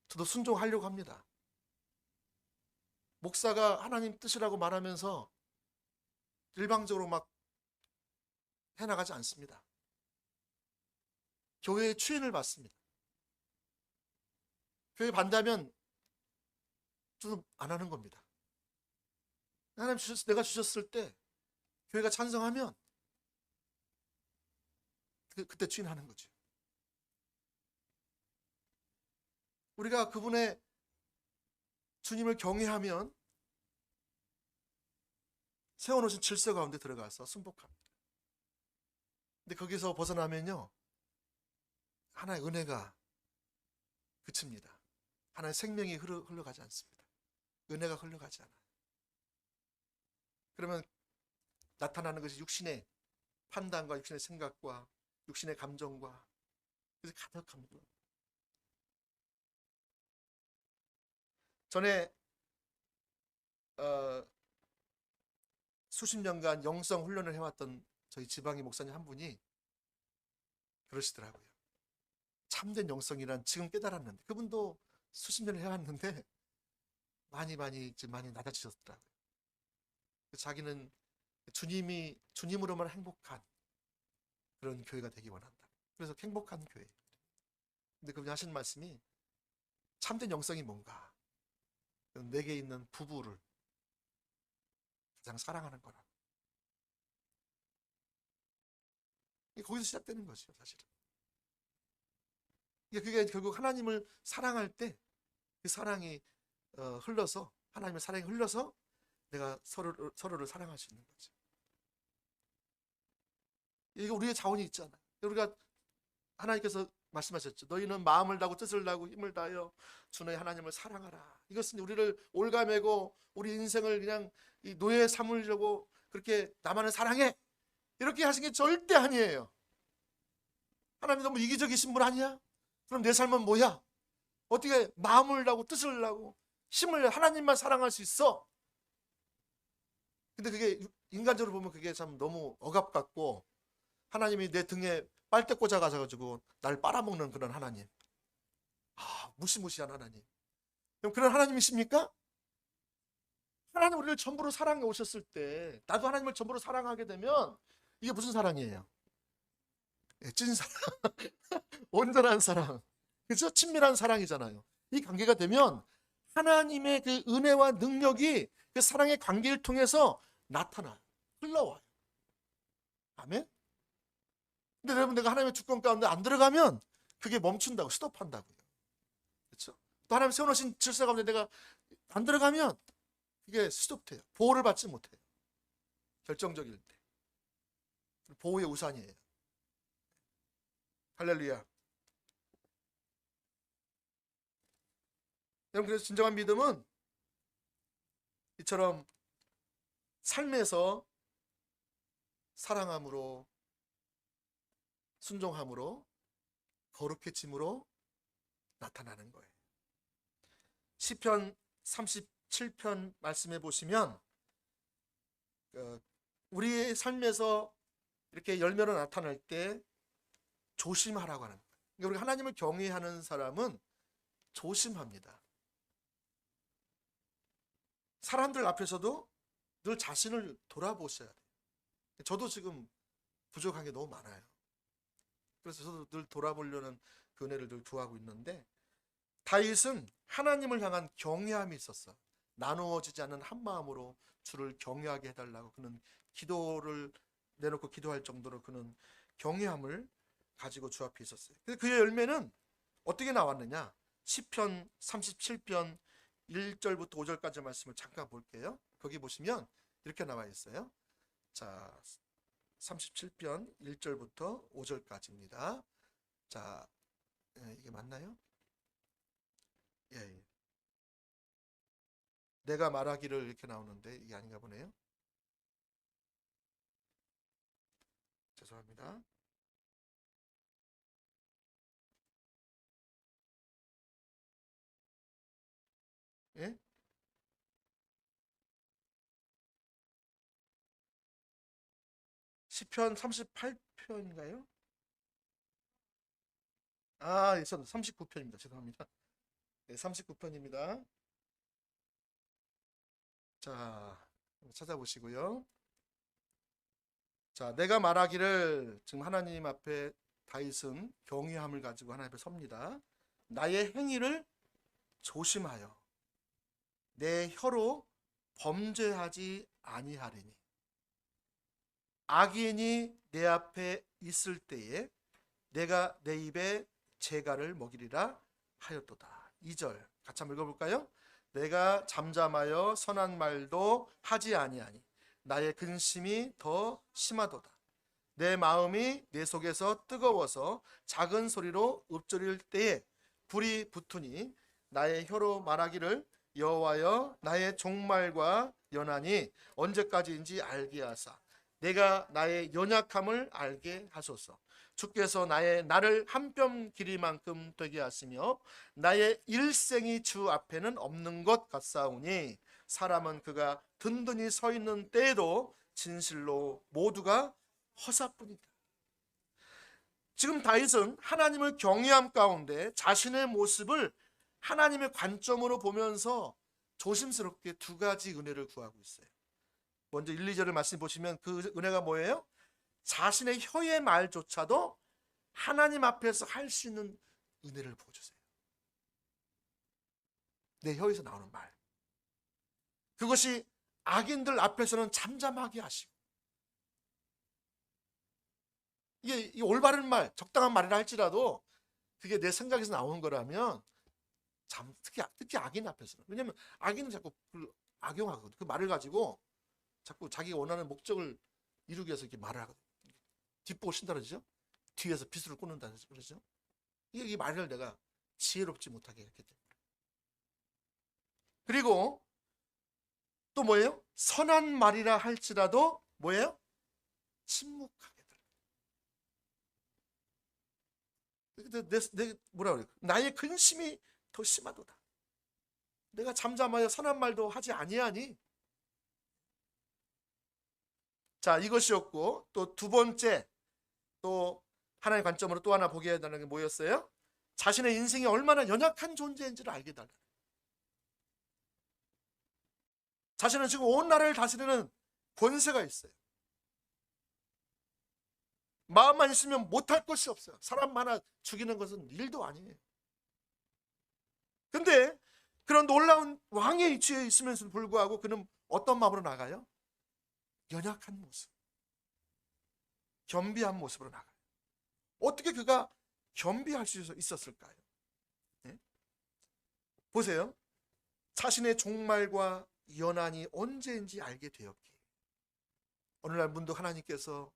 저도 순종하려고 합니다. 목사가 하나님 뜻이라고 말하면서 일방적으로 막 해나가지 않습니다. 교회의 추인을 받습니다. 교회 반대하면 좀 안 하는 겁니다. 하나님 내가 주셨을 때 교회가 찬성하면 그때 추인하는 거죠. 우리가 그분의 주님을 경외하면 세워놓으신 질서 가운데 들어가서 순복합니다. 근데 거기서 벗어나면요, 하나의 은혜가 그칩니다. 하나의 생명이 흘러가지 않습니다. 은혜가 흘러가지 않아요. 그러면 나타나는 것이 육신의 판단과 육신의 생각과 육신의 감정과 그래서 가득합니다. 전에 수십 년간 영성 훈련을 해왔던 저희 지방의 목사님 한 분이 그러시더라고요. 참된 영성이란 지금 깨달았는데, 그분도 수십 년을 해왔는데 많이 낮아지셨더라고요. 자기는 주님으로만 행복한 그런 교회가 되기 원한다. 그래서 행복한 교회. 근데 그분이 하신 말씀이 참된 영성이 뭔가? 내게 있는 부부를 가장 사랑하는 거라. 거기서 시작되는 거죠, 사실은. 그게 결국 하나님을 사랑할 때 그 사랑이 흘러서, 하나님의 사랑이 흘러서 내가 서로를 사랑할 수 있는 거죠. 이게 우리의 자원이 있잖아요. 우리가 하나님께서 말씀하셨죠. 너희는 마음을 다하고 뜻을 다하고 힘을 다하여 주 너희 하나님을 사랑하라. 이것은 우리를 올가매고 우리 인생을 그냥 이 노예 삼으려고 그렇게 나만을 사랑해 이렇게 하신 게 절대 아니에요. 하나님 너무 이기적이신 분 아니야? 그럼 내 삶은 뭐야? 어떻게 마음을 다하고 뜻을 다하고 힘을 하나님만 사랑할 수 있어? 근데 그게 인간적으로 보면 그게 참 너무 억압 같고, 하나님이 내 등에 빨대 꽂아 가지고 날 빨아먹는 그런 하나님, 무시무시한 하나님. 그럼 그런 하나님이십니까? 하나님 우리를 전부로 사랑해 오셨을 때 나도 하나님을 전부로 사랑하게 되면 이게 무슨 사랑이에요? 찐 사랑, 온전한 사랑, 그렇죠? 친밀한 사랑이잖아요. 이 관계가 되면 하나님의 그 은혜와 능력이 그 사랑의 관계를 통해서 나타나요. 흘러와요. 아멘? 근데 여러분, 내가 하나님의 주권 가운데 안 들어가면 그게 멈춘다고, 스톱한다고요. 그렇죠? 또 하나님 세워놓으신 질서 가운데 내가 안 들어가면 이게 스톱돼요. 보호를 받지 못해요. 결정적일 때. 보호의 우산이에요. 할렐루야. 여러분, 그래서 진정한 믿음은 이처럼 삶에서 사랑함으로, 순종함으로, 거룩해짐으로 나타나는 거예요. 시편 37편 말씀해 보시면 우리의 삶에서 이렇게 열매로 나타날 때 조심하라고 하는 거예요. 그러니까 우리가 하나님을 경외하는 사람은 조심합니다. 사람들 앞에서도 늘 자신을 돌아보셔야 돼요. 저도 지금 부족한 게 너무 많아요. 그래서 저도 늘 돌아보려는 그 은혜를 늘 구하고 있는데, 다윗은 하나님을 향한 경외함이 있었어. 나누어지지 않는 한 마음으로 주를 경외하게 해달라고 그는 기도를 내놓고 기도할 정도로 그는 경외함을 가지고 주 앞에 있었어요. 그래서 그의 열매는 어떻게 나왔느냐? 시편 37편 1절부터 5절까지 말씀을 잠깐 볼게요. 거기 보시면 이렇게 나와 있어요. 자, 37편 1절부터 5절까지입니다. 자, 이게 맞나요? 예. 내가 말하기를 이렇게 나오는데 이게 아닌가 보네요. 죄송합니다. 예? 시편 38편인가요? 아, 39편입니다. 죄송합니다. 네, 39편입니다. 자, 찾아보시고요. 자, 내가 말하기를, 지금 하나님 앞에 다윗은 경외함을 가지고 하나님 앞에 섭니다. 나의 행위를 조심하여 내 혀로 범죄하지 아니하리니 악인이 내 앞에 있을 때에 내가 내 입에 재갈을 먹이리라 하였도다. 2절 같이 한번 읽어볼까요? 내가 잠잠하여 선한 말도 하지 아니하니 나의 근심이 더 심하도다. 내 마음이 내 속에서 뜨거워서 작은 소리로 읊조릴 때에 불이 붙으니 나의 혀로 말하기를 여호와여 나의 종말과 연한이 언제까지인지 알게 하사 내가 나의 연약함을 알게 하소서. 주께서 나를 한 뼘 길이만큼 되게 하시며 나의 일생이 주 앞에는 없는 것 같사오니 사람은 그가 든든히 서 있는 때에도 진실로 모두가 허사뿐이다. 지금 다윗은 하나님을 경외함 가운데 자신의 모습을 하나님의 관점으로 보면서 조심스럽게 두 가지 은혜를 구하고 있어요. 먼저 1, 2절을 말씀 보시면 그 은혜가 뭐예요? 자신의 혀의 말조차도 하나님 앞에서 할 수 있는 은혜를 부어주세요. 내 혀에서 나오는 말, 그것이 악인들 앞에서는 잠잠하게 하시고, 이게 올바른 말, 적당한 말이라 할지라도 그게 내 생각에서 나오는 거라면 특히 악인 앞에서는, 왜냐면 악인은 자꾸 악용하거든. 그 말을 가지고 자꾸 자기가 원하는 목적을 이루기 위해서 이렇게 말을 하거든. 뒷보고 신다 그러죠. 뒤에서 빗을 꽂는다 그러죠. 이 말을 내가 지혜롭지 못하게 했기 때문에. 그리고 또 뭐예요? 선한 말이라 할지라도 뭐예요? 침묵하게 돼. 뭐라 그래? 나의 근심이 더 심하도다. 내가 잠잠하여 선한 말도 하지 아니하니. 자, 이것이었고, 또 두 번째, 또 하나의 관점으로 또 하나 보게 해달라는 게 뭐였어요? 자신의 인생이 얼마나 연약한 존재인지를 알게 해달라. 자신은 지금 온 나라를 다스리는 권세가 있어요. 마음만 있으면 못할 것이 없어요. 사람 하나 죽이는 것은 일도 아니에요. 근데 그런 놀라운 왕의 위치에 있으면서도 불구하고 그는 어떤 마음으로 나가요? 연약한 모습, 겸비한 모습으로 나가요. 어떻게 그가 겸비할 수 있었을까요? 네? 보세요. 자신의 종말과 연한이 언제인지 알게 되었기에 어느 날 문득 하나님께서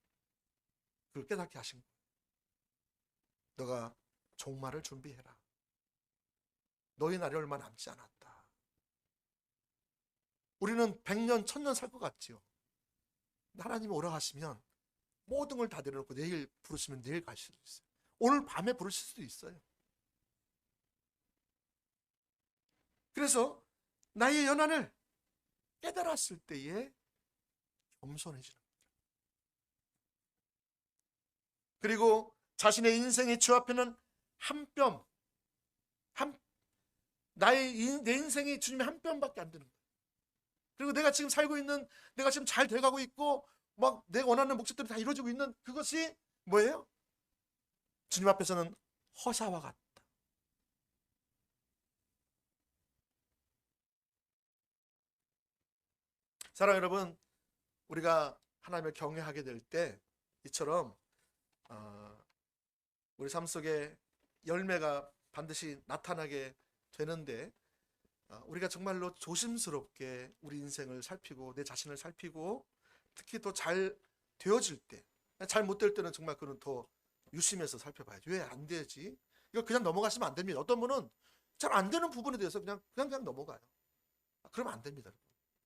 그걸 깨닫게 하신 거예요. 너가 종말을 준비해라. 너희 날이 얼마 남지 않았다. 우리는 100년, 1000년 살 것 같지요. 하나님이 오라 하시면 모든 걸 다 내려놓고 내일 부르시면 내일 갈 수도 있어요. 오늘 밤에 부르실 수도 있어요. 그래서 나의 연한을 깨달았을 때에 겸손해지는 겁니다. 그리고 자신의 인생의 주 앞에는 내 인생이 주님의 한 뼘밖에 안 되는 거예요. 그리고 내가 지금 살고 있는, 내가 지금 잘 돼가고 있고 막 내가 원하는 목적들이 다 이루어지고 있는 그것이 뭐예요? 주님 앞에서는 허사와 같다. 사랑하는 여러분, 우리가 하나님을 경외하게 될 때 이처럼 우리 삶 속에 열매가 반드시 나타나게 되는데, 우리가 정말로 조심스럽게 우리 인생을 살피고 내 자신을 살피고, 특히 더 잘 되어질 때, 잘 못 될 때는 정말 그는 더 유심해서 살펴봐야지. 왜 안 되지? 이거 그냥 넘어가시면 안 됩니다. 어떤 분은 잘 안 되는 부분에 대해서 그냥 넘어가요. 그러면 안 됩니다.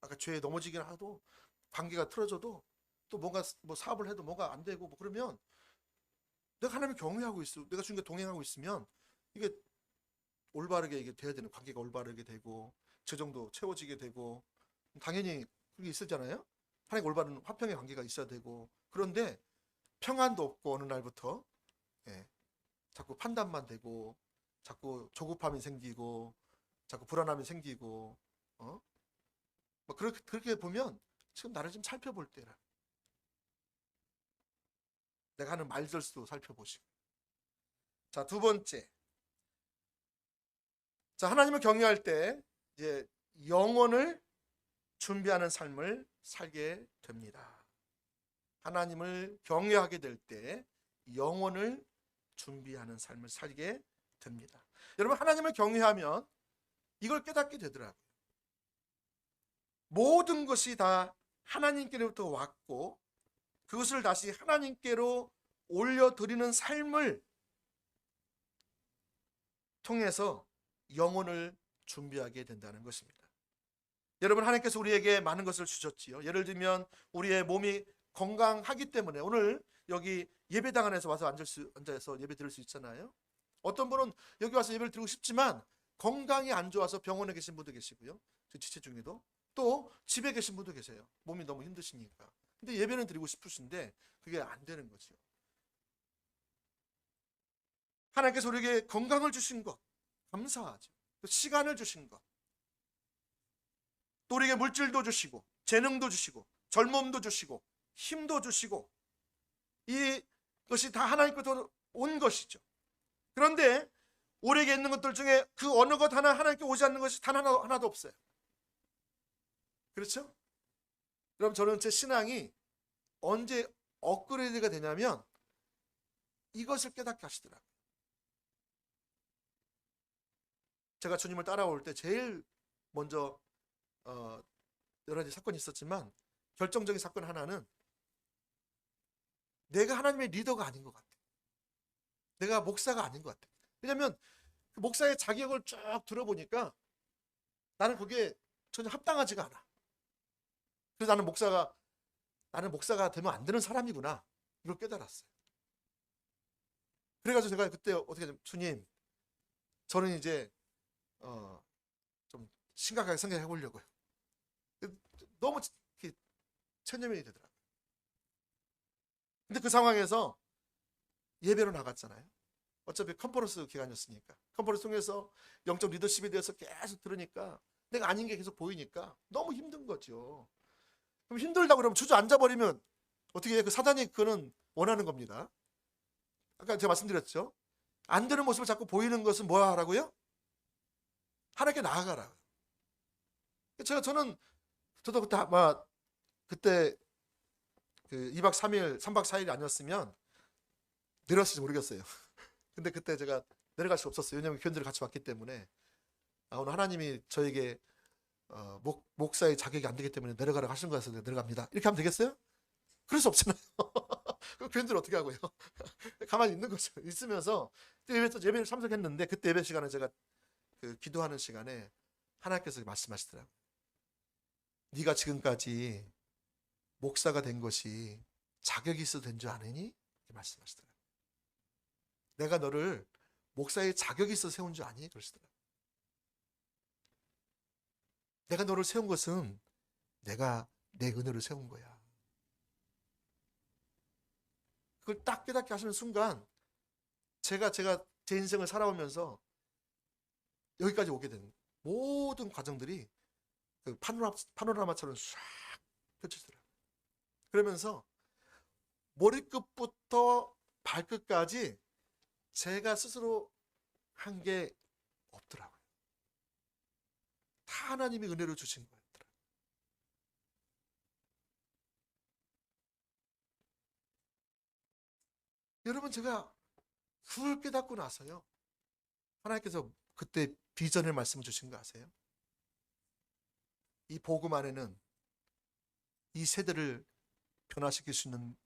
아까 죄에 넘어지긴 하도, 관계가 틀어져도, 또 뭔가 뭐 사업을 해도 뭐가 안 되고 뭐 그러면, 내가 하나님을 경외하고 있어, 내가 주님과 동행하고 있으면 이게 올바르게 이게 돼야 되는, 관계가 올바르게 되고 재정도 채워지게 되고, 당연히 그게 있었잖아요. 하나님 올바른 화평의 관계가 있어야 되고. 그런데 평안도 없고 어느 날부터 자꾸 판단만 되고, 자꾸 조급함이 생기고, 자꾸 불안함이 생기고, 뭐 그렇게 보면 지금 나를 좀 살펴볼 때라. 내가 하는 말들도 살펴보시고. 자, 두 번째. 자, 하나님을 경외할 때 이제 영혼을 준비하는 삶을 살게 됩니다. 하나님을 경외하게 될 때 영혼을 준비하는 삶을 살게 됩니다. 여러분, 하나님을 경외하면 이걸 깨닫게 되더라고요. 모든 것이 다 하나님께로부터 왔고 그것을 다시 하나님께로 올려드리는 삶을 통해서 영혼을 준비하게 된다는 것입니다. 여러분, 하나님께서 우리에게 많은 것을 주셨지요. 예를 들면 우리의 몸이 건강하기 때문에 오늘 여기 예배당 안에서 와서 앉아서 예배 드릴 수 있잖아요. 어떤 분은 여기 와서 예배를 드리고 싶지만 건강이 안 좋아서 병원에 계신 분도 계시고요, 지체 중에도, 또 집에 계신 분도 계세요. 몸이 너무 힘드시니까. 근데 예배는 드리고 싶으신데 그게 안 되는 거죠. 하나님께서 우리에게 건강을 주신 것 감사하죠. 시간을 주신 것, 또 우리에게 물질도 주시고 재능도 주시고 젊음도 주시고 힘도 주시고, 이것이 다 하나님께서 온 것이죠. 그런데 우리에게 있는 것들 중에 그 어느 것 하나 하나님께 오지 않는 것이 단 하나도 없어요. 그렇죠? 그럼 저는 제 신앙이 언제 업그레이드가 되냐면 이것을 깨닫게 하시더라고요. 제가 주님을 따라올 때 제일 먼저 여러 가지 사건이 있었지만 결정적인 사건 하나는 내가 하나님의 리더가 아닌 것 같아요. 내가 목사가 아닌 것 같아요. 왜냐하면 그 목사의 자격을 쭉 들어보니까 나는 그게 전혀 합당하지가 않아. 그래서 나는 목사가 되면 안 되는 사람이구나. 이걸 깨달았어요. 그래가지고 제가 그때 어떻게 하냐면, 주님, 저는 이제 좀 심각하게 생각해 보려고요. 너무 체념이 되더라고요. 근데 그 상황에서 예배로 나갔잖아요. 어차피 컨퍼런스 기간이었으니까. 컨퍼런스 통해서 영적 리더십에 대해서 계속 들으니까 내가 아닌 게 계속 보이니까 너무 힘든 거죠. 그럼 힘들다 그러면 주저앉아버리면 어떻게 해? 그 사단이 그거는 원하는 겁니다. 아까 제가 말씀드렸죠. 안 되는 모습을 자꾸 보이는 것은 뭐야 하라고요? 하나님께 나아가라고요. 저도 그때 아마 그때 그 2박 3일, 3박 4일이 아니었으면 내려왔을지 모르겠어요. 근데 그때 제가 내려갈 수 없었어요. 왜냐하면 교인들을 같이 왔기 때문에. 오늘 하나님이 저에게 목사의 자격이 안 되기 때문에 내려가라고 하신 거여서 내려갑니다. 이렇게 하면 되겠어요? 그럴 수 없잖아요. 그럼 교인들 어떻게 하고요? 가만히 있는 거죠. 있으면서 예배를 참석했는데 그때 예배 시간에 제가 그 기도하는 시간에 하나님께서 말씀하시더라고요. 네가 지금까지 목사가 된 것이 자격이 있어도 된 줄 아느니? 이렇게 말씀하시더라고요. 내가 너를 목사의 자격이 있어 세운 줄 아니? 그러시더라고요. 내가 너를 세운 것은 내가 내 은혜로 세운 거야. 그걸 딱 깨닫게 하시는 순간 제가 제 인생을 살아오면서 여기까지 오게 된 모든 과정들이 그 파노라마처럼 쫙 펼쳐지더라고요. 그러면서 머리끝부터 발끝까지 제가 스스로 한 게 없더라고요. 다 하나님이 은혜로 주신 거였더라고요. 여러분, 제가 그걸 깨닫고 나서요, 하나님께서 그때 비전의 말씀을 주신 거 아세요? 이 복음 안에는 이 세대를 변화시킬 수 있는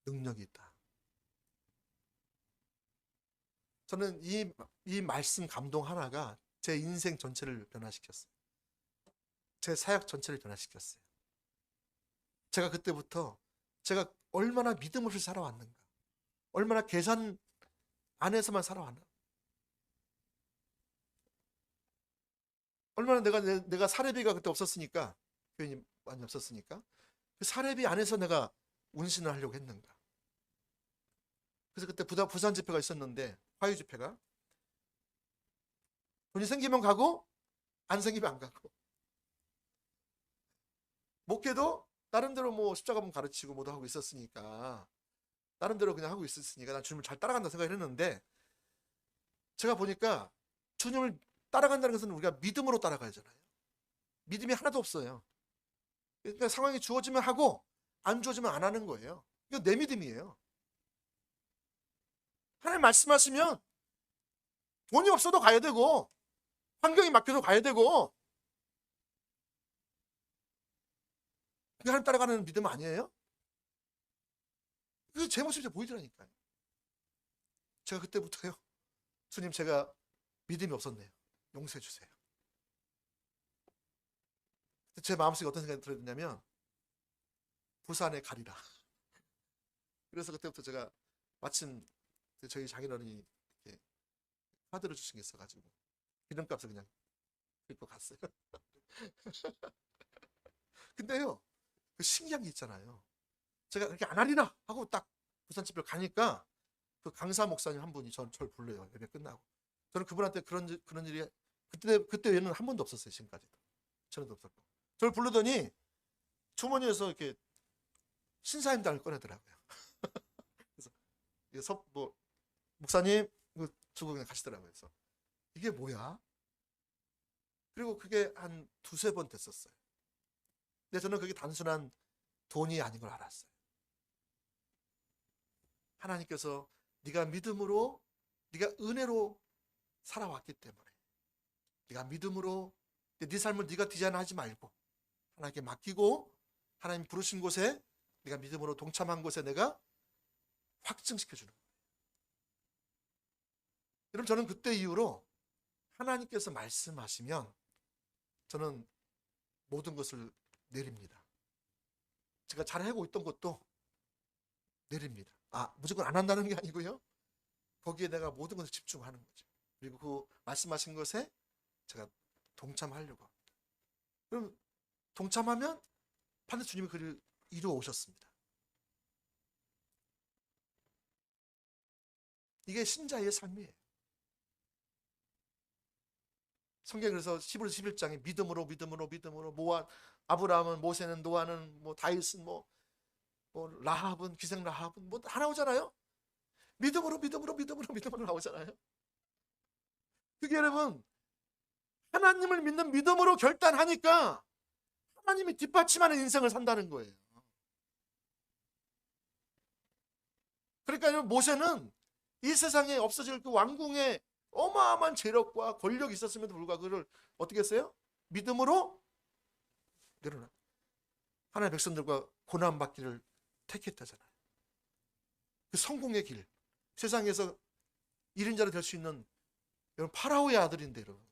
능력이 있다. 저는 이 말씀 감동 하나가 제 인생 전체를 변화시켰어요. 제 사역 전체를 변화시켰어요. 제가 그때부터 제가 얼마나 믿음 없이 살아왔는가, 얼마나 계산 안에서만 살아왔나, 얼마나 내가 사례비가 그때 없었으니까, 교인이 많이 없었으니까 그 사례비 안에서 내가 운신을 하려고 했는가. 그래서 그때 부산 집회가 있었는데, 화요 집회가, 돈이 생기면 가고 안 생기면 안 가고, 목회도 나름대로 뭐 십자가문 가르치고 뭐도 하고 있었으니까 나름대로 그냥 하고 있었으니까 난 주님을 잘 따라간다 생각을 했는데, 제가 보니까 주님을 따라간다는 것은 우리가 믿음으로 따라가야잖아요. 믿음이 하나도 없어요. 그러니까 상황이 주어지면 하고 안 주어지면 안 하는 거예요. 이거 내 믿음이에요. 하나님 말씀하시면 돈이 없어도 가야 되고 환경이 막혀도 가야 되고, 그게 하나님 따라가는 믿음 아니에요? 그게 제 모습이 보이더라니까요. 제가 그때부터요, 주님, 제가 믿음이 없었네요. 용서해 주세요. 제 마음속에 어떤 생각이 들었냐면 부산에 가리라. 그래서 그때부터 제가 마침 저희 장인어른이 이렇게 카드를 주신 게 있어가지고 기름값을 그냥 긁고 갔어요. 근데요, 그 신기한 게 있잖아요. 제가 그렇게 안 하리나 하고 딱 부산 집을 가니까 그 강사 목사님 한 분이 저를 불러요. 예배 끝나고. 저는 그분한테 그런 일이 그때 외에는 한 번도 없었어요. 지금까지도 전에도 없었고. 저를 부르더니 주머니에서 이렇게 신사임당을 꺼내더라고요. 그래서 목사님 이거 주고 그냥 가시더라고요. 그래서 이게 뭐야? 그리고 그게 한 두세 번 됐었어요. 근데 저는 그게 단순한 돈이 아닌 걸 알았어요. 하나님께서 네가 믿음으로, 네가 은혜로 살아왔기 때문에, 네가 믿음으로 네 삶을 네가 디자인하지 말고 하나님께 맡기고 하나님 부르신 곳에 네가 믿음으로 동참한 곳에 내가 확증시켜 주는 거예요. 여러분, 저는 그때 이후로 하나님께서 말씀하시면 저는 모든 것을 내립니다. 제가 잘하고 있던 것도 내립니다. 무조건 안 한다는 게 아니고요. 거기에 내가 모든 것을 집중하는 거죠. 그리고 그 말씀하신 것에 제가 동참하려고 합니다. 그럼 동참하면 반드시 주님이 그를 이루어 오셨습니다. 이게 신자의 삶이에요. 성경에 그래서 히브리서 11장에 믿음으로 아브라함은, 모세는, 노아는, 다윗은, 라합은, 기생 라합은 다 나오잖아요. 믿음으로 나오잖아요. 그게 여러분, 하나님을 믿는 믿음으로 결단하니까 하나님이 뒷받침하는 인생을 산다는 거예요. 그러니까 모세는 이 세상에 없어질 그 왕궁의 어마어마한 재력과 권력이 있었음에도 불구하고 그를 어떻게 했어요? 믿음으로 내려놔. 하나님의 백성들과 고난받기를 택했다잖아요. 그 성공의 길, 세상에서 1인자로 될 수 있는 여러분 파라오의 아들인데 여러분,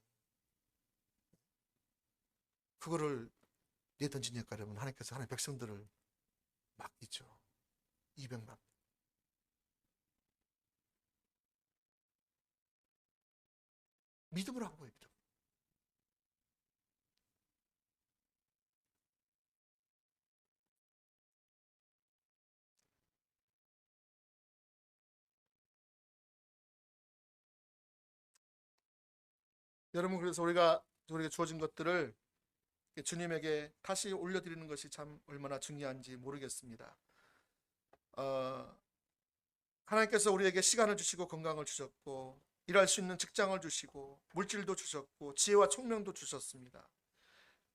그거를 내던지니까 여러분 하나님께서 하나님의 백성들을 맡기죠. 200만. 믿음으로 한 거예요. 믿음. 여러분, 그래서 우리가 주어진 것들을 주님에게 다시 올려드리는 것이 참 얼마나 중요한지 모르겠습니다. 하나님께서 우리에게 시간을 주시고 건강을 주셨고 일할 수 있는 직장을 주시고 물질도 주셨고 지혜와 총명도 주셨습니다.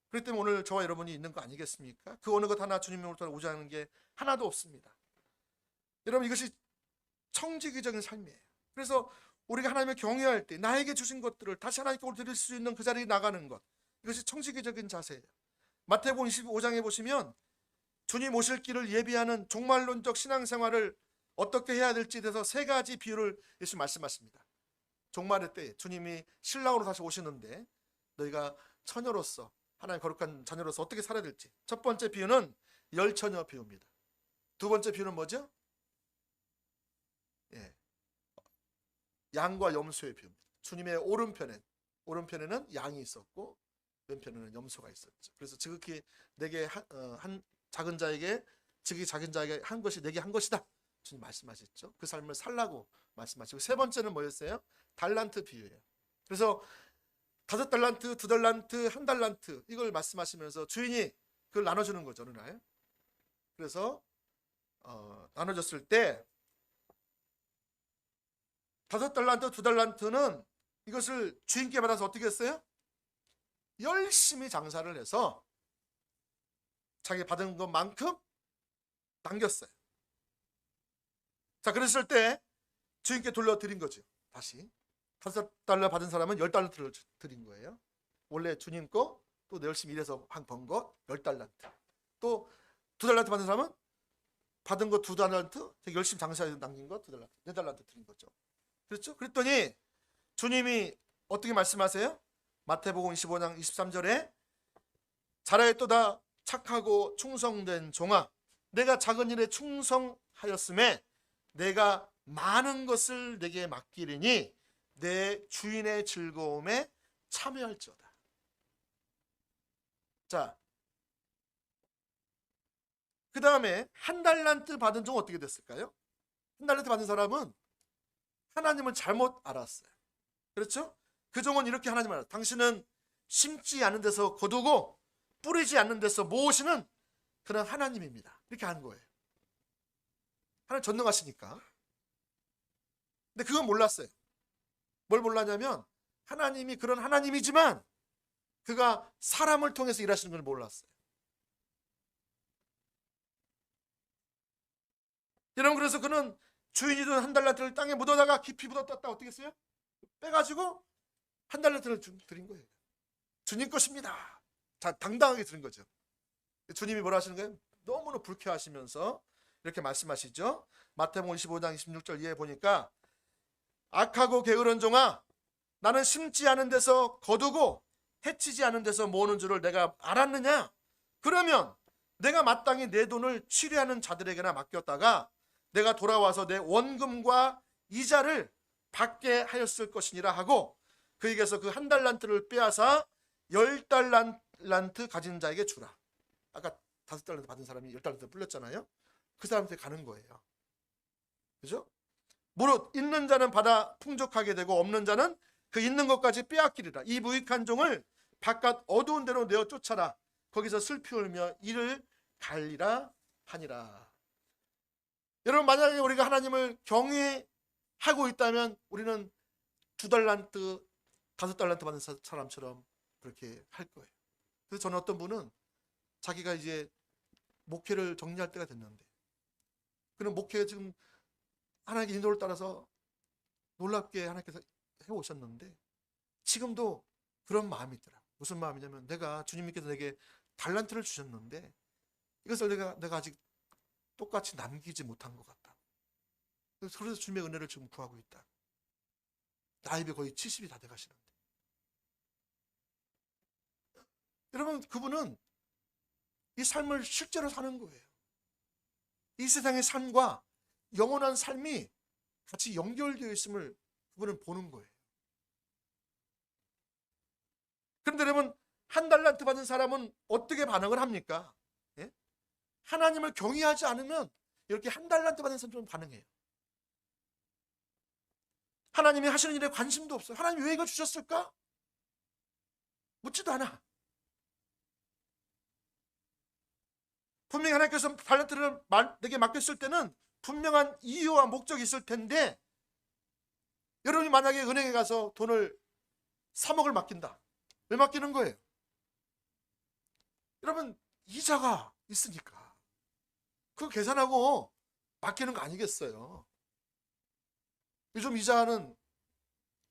그렇기 때문에 오늘 저와 여러분이 있는 거 아니겠습니까? 그 어느 것 하나 주님으로부터 오지 않은 게 하나도 없습니다. 여러분, 이것이 청지기적인 삶이에요. 그래서 우리가 하나님을 경외할 때 나에게 주신 것들을 다시 하나님께 드릴 수 있는 그 자리에 나가는 것, 이것이 청지기적인 자세예요. 마태복음 25장에 보시면 주님 오실 길을 예비하는 종말론적 신앙생활을 어떻게 해야 될지에 대해서 세 가지 비유를 예수 말씀하십니다. 종말의 때 주님이 신랑으로 다시 오시는데 너희가 처녀로서, 하나님 거룩한 자녀로서 어떻게 살아야 될지. 첫 번째 비유는 열처녀 비유입니다. 두 번째 비유는 뭐죠? 양과 염소의 비유입니다. 주님의 오른편에는 양이 있었고 왼편에는 염소가 있었죠. 그래서 지극히 내게 한 작은 자에게 한 것이 내게 한 것이다, 주님 말씀하셨죠. 그 삶을 살라고 말씀하시고, 세 번째는 뭐였어요? 달란트 비유예요. 그래서 5달란트, 2달란트, 1달란트 이걸 말씀하시면서 주인이 그걸 나눠주는 거죠, 어느 날. 그래서 나눠줬을 때 5달란트, 2달란트는 이것을 주인께 받아서 어떻게 했어요? 열심히 장사를 해서 자기 받은 것만큼 남겼어요. 자, 그랬을 때 주인께 돌려드린 거죠. 다시 5달러 받은 사람은 10달란트를 드린 거예요. 원래 주님 거 또 열심히 일해서 번 거 10달란트. 또 2달란트 받은 사람은 받은 거 2달란트, 열심히 장사해서 남긴 거 2달란트, 4달란트 드린 거죠. 그렇죠? 그랬더니 주님이 어떻게 말씀하세요? 마태복음 25장 23절에 잘하였도다 착하고 충성된 종아, 내가 작은 일에 충성하였음에 내가 많은 것을 내게 맡기리니 내 주인의 즐거움에 참여할지어다. 자, 그 다음에 1달란트 받은 종은 어떻게 됐을까요? 1달란트 받은 사람은 하나님을 잘못 알았어요. 그렇죠? 그 종은 이렇게 하나님을 알았어요. 당신은 심지 않는 데서 거두고 뿌리지 않는 데서 모으시는 그런 하나님입니다. 이렇게 하는 거예요. 하나님 전능하시니까. 근데 그건 몰랐어요. 뭘 몰랐냐면 하나님이 그런 하나님이지만 그가 사람을 통해서 일하시는 걸 몰랐어요. 여러분, 그래서 그는 주인이 준 한 달란트를 땅에 묻어다가 깊이 묻었다. 어떻게 했어요? 빼가지고 한 달란트를 드린 거예요. 주님 것입니다. 자, 당당하게 드린 거죠. 주님이 뭐라 하시는 거예요? 너무나 불쾌하시면서 이렇게 말씀하시죠. 마태복음 25장 26절 이해 보니까, 악하고 게으른 종아, 나는 심지 않은 데서 거두고 해치지 않은 데서 모으는 줄을 내가 알았느냐? 그러면 내가 마땅히 내 돈을 취리하는 자들에게나 맡겼다가 내가 돌아와서 내 원금과 이자를 받게 하였을 것이니라 하고, 그에게서 그 한 달란트를 빼앗아 10달란트 가진 자에게 주라. 아까 5달란트 받은 사람이 10달란트 불렸잖아요. 그 사람한테 가는 거예요. 그죠? 무릇 있는 자는 받아 풍족하게 되고 없는 자는 그 있는 것까지 빼앗기리라. 이 무익한 종을 바깥 어두운 데로 내어 쫓아라. 거기서 슬피 울며 이를 갈리라 하니라. 여러분, 만약에 우리가 하나님을 경외하고 있다면 우리는 2달란트 5달란트 받은 사람처럼 그렇게 할 거예요. 그래서 저는 어떤 분은 자기가 이제 목회를 정리할 때가 됐는데, 그는 목회가 지금 하나님의 인도를 따라서 놀랍게 하나님께서 해오셨는데 지금도 그런 마음이 있더라. 무슨 마음이냐면, 내가 주님께서 내게 달란트를 주셨는데 이것을 내가 아직 똑같이 남기지 못한 것 같다. 그래서 주님의 은혜를 지금 구하고 있다. 나이가 거의 70이 다 돼가시는데, 여러분, 그분은 이 삶을 실제로 사는 거예요. 이 세상의 삶과 영원한 삶이 같이 연결되어 있음을 그분은 보는 거예요. 그런데 여러분, 한 달란트 받은 사람은 어떻게 반응을 합니까? 예? 하나님을 경외하지 않으면 이렇게 한 달란트 받은 사람은 반응해요. 하나님이 하시는 일에 관심도 없어요. 하나님 왜 이거 주셨을까? 묻지도 않아. 분명히 하나님께서 달란트를 내게 맡겼을 때는 분명한 이유와 목적이 있을 텐데, 여러분이 만약에 은행에 가서 돈을 3억을 맡긴다. 왜 맡기는 거예요? 여러분, 이자가 있으니까 그거 계산하고 맡기는 거 아니겠어요? 요즘 이자는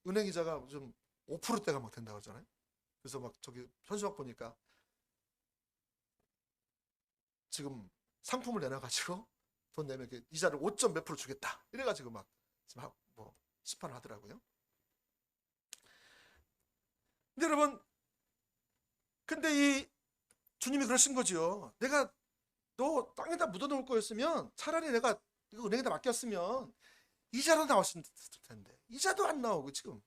은행 이자가 좀 5%대가 막 된다고 하잖아요. 그래서 막 저기 현수막 보니까 지금 상품을 내놔가지고 돈 내면 이렇게 이자를 5점 몇 프로 주겠다 이래가지고 막 뭐 시판을 하더라고요. 근데 여러분, 근데 이 주님이 그러신 거죠. 내가 너 땅에다 묻어놓을 거였으면 차라리 내가 이거 은행에다 맡겼으면 이자로 나왔을 텐데, 이자도 안 나오고 지금.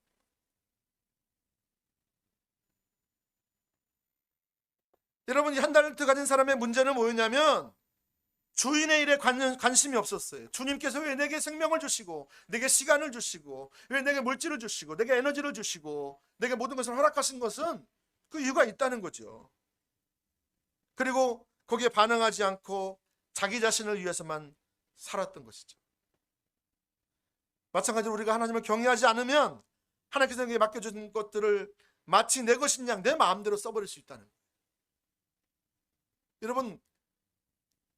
여러분, 이 한 달란트 가진 사람의 문제는 뭐였냐면, 주인의 일에 관심이 없었어요. 주님께서 왜 내게 생명을 주시고, 내게 시간을 주시고, 왜 내게 물질을 주시고, 내게 에너지를 주시고, 내게 모든 것을 허락하신 것은 그 이유가 있다는 거죠. 그리고 거기에 반응하지 않고 자기 자신을 위해서만 살았던 것이죠. 마찬가지로 우리가 하나님을 경외하지 않으면 하나님께서 내게 맡겨준 것들을 마치 내 것인 양 내 마음대로 써버릴 수 있다는 거예요. 여러분,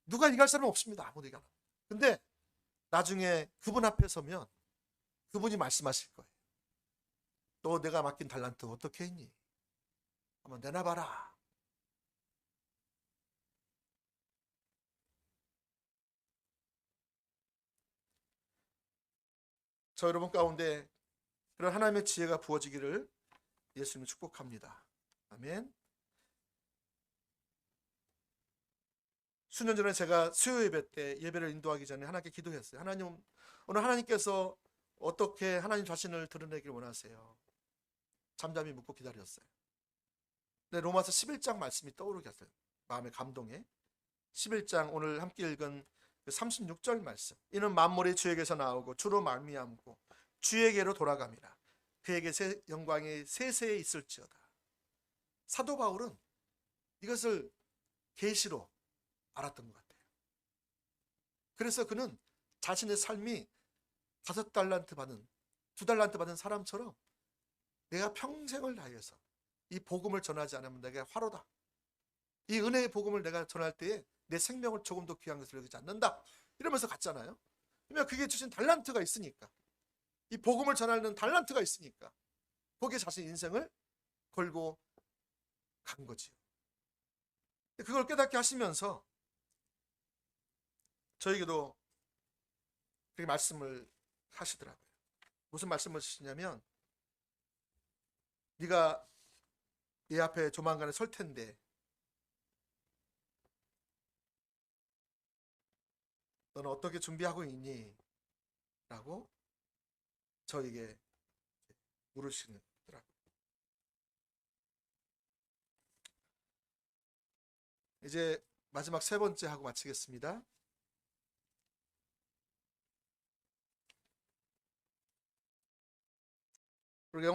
누가 이길 사람은 없습니다. 아무도 이겨라. 근데 나중에 그분 앞에 서면 그분이 말씀하실 거예요. 너 내가 맡긴 달란트 어떻게 했니? 한번 내놔봐라. 저 여러분 가운데 그런 하나님의 지혜가 부어지기를 예수님을 축복합니다. 아멘. 수년 전에 제가 수요 예배 때 예배를 인도하기 전에 하나님께 기도했어요. 하나님, 오늘 하나님께서 어떻게 하나님 자신을 드러내길 원하세요? 잠잠히 묻고 기다렸어요. 근데 로마서 11장 말씀이 떠오르게 했어요. 마음의 감동에. 11장 오늘 함께 읽은 36절 말씀. 이는 만물이 주에게서 나오고 주로 말미암고 주에게로 돌아갑니다. 그에게 영광이 세세에 있을지어다. 사도 바울은 이것을 계시로 알았던 것 같아요. 그래서 그는 자신의 삶이 5달란트 받은 2달란트 받은 사람처럼 내가 평생을 다해서 이 복음을 전하지 않으면 내게 화로다. 이 은혜의 복음을 내가 전할 때에 내 생명을 조금도 귀한 것을 여기지 않는다. 이러면서 갔잖아요. 왜냐면 그게 주신 달란트가 있으니까. 이 복음을 전하는 달란트가 있으니까. 거기에 자신 인생을 걸고 간 거지요. 그걸 깨닫게 하시면서 저에게도 그렇게 말씀을 하시더라고요. 무슨 말씀을 하시냐면, 네가 내 앞에 조만간에 설 텐데 너는 어떻게 준비하고 있니? 라고 저에게 물으시더라고요. 이제 마지막 세 번째 하고 마치겠습니다. 그리고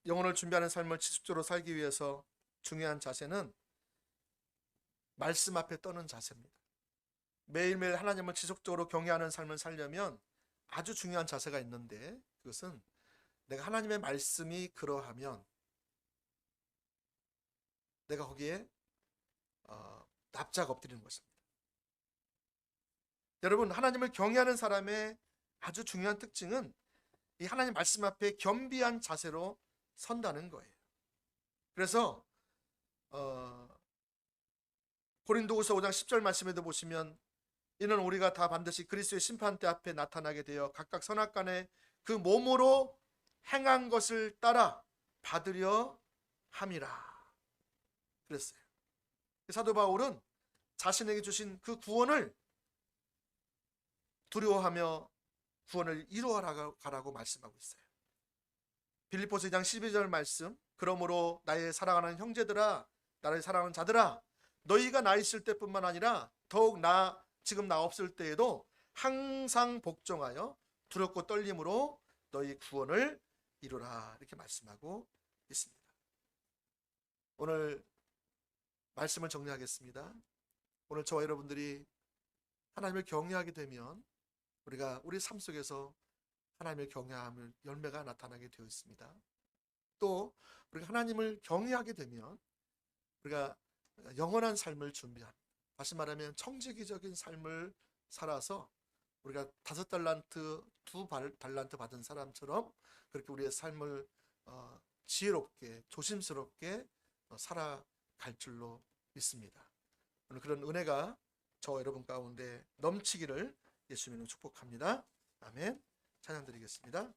영혼을 준비하는 삶을 지속적으로 살기 위해서 중요한 자세는 말씀 앞에 떠는 자세입니다. 매일매일 하나님을 지속적으로 경외하는 삶을 살려면 아주 중요한 자세가 있는데, 그것은 내가 하나님의 말씀이 그러하면 내가 거기에 납작 엎드리는 것입니다. 여러분, 하나님을 경외하는 사람의 아주 중요한 특징은 이 하나님 말씀 앞에 겸비한 자세로 선다는 거예요. 그래서 고린도후서 5장 10절 말씀에도 보시면, 이는 우리가 다 반드시 그리스도의 심판대 앞에 나타나게 되어 각각 선악간에 그 몸으로 행한 것을 따라 받으려 함이라 그랬어요. 사도 바울은 자신에게 주신 그 구원을 두려워하며 구원을 이루어가라고 말씀하고 있어요. 빌립보서 2장 12절 말씀, 그러므로 나의 사랑하는 형제들아, 나를 사랑하는 자들아, 너희가 나 있을 때뿐만 아니라 더욱 지금 나 없을 때에도 항상 복종하여 두렵고 떨림으로 너희 구원을 이루라, 이렇게 말씀하고 있습니다. 오늘 말씀을 정리하겠습니다. 오늘 저와 여러분들이 하나님을 경외하게 되면 우리가 우리 삶 속에서 하나님을 경외하면 열매가 나타나게 되어 있습니다. 또 우리가 하나님을 경외하게 되면 우리가 영원한 삶을 준비합니다. 다시 말하면 청지기적인 삶을 살아서 우리가 5달란트, 2달란트 받은 사람처럼 그렇게 우리의 삶을 지혜롭게 조심스럽게 살아갈 줄로 믿습니다. 오늘 그런 은혜가 저와 여러분 가운데 넘치기를 예수님으로 축복합니다. 아멘. 찬양 드리겠습니다.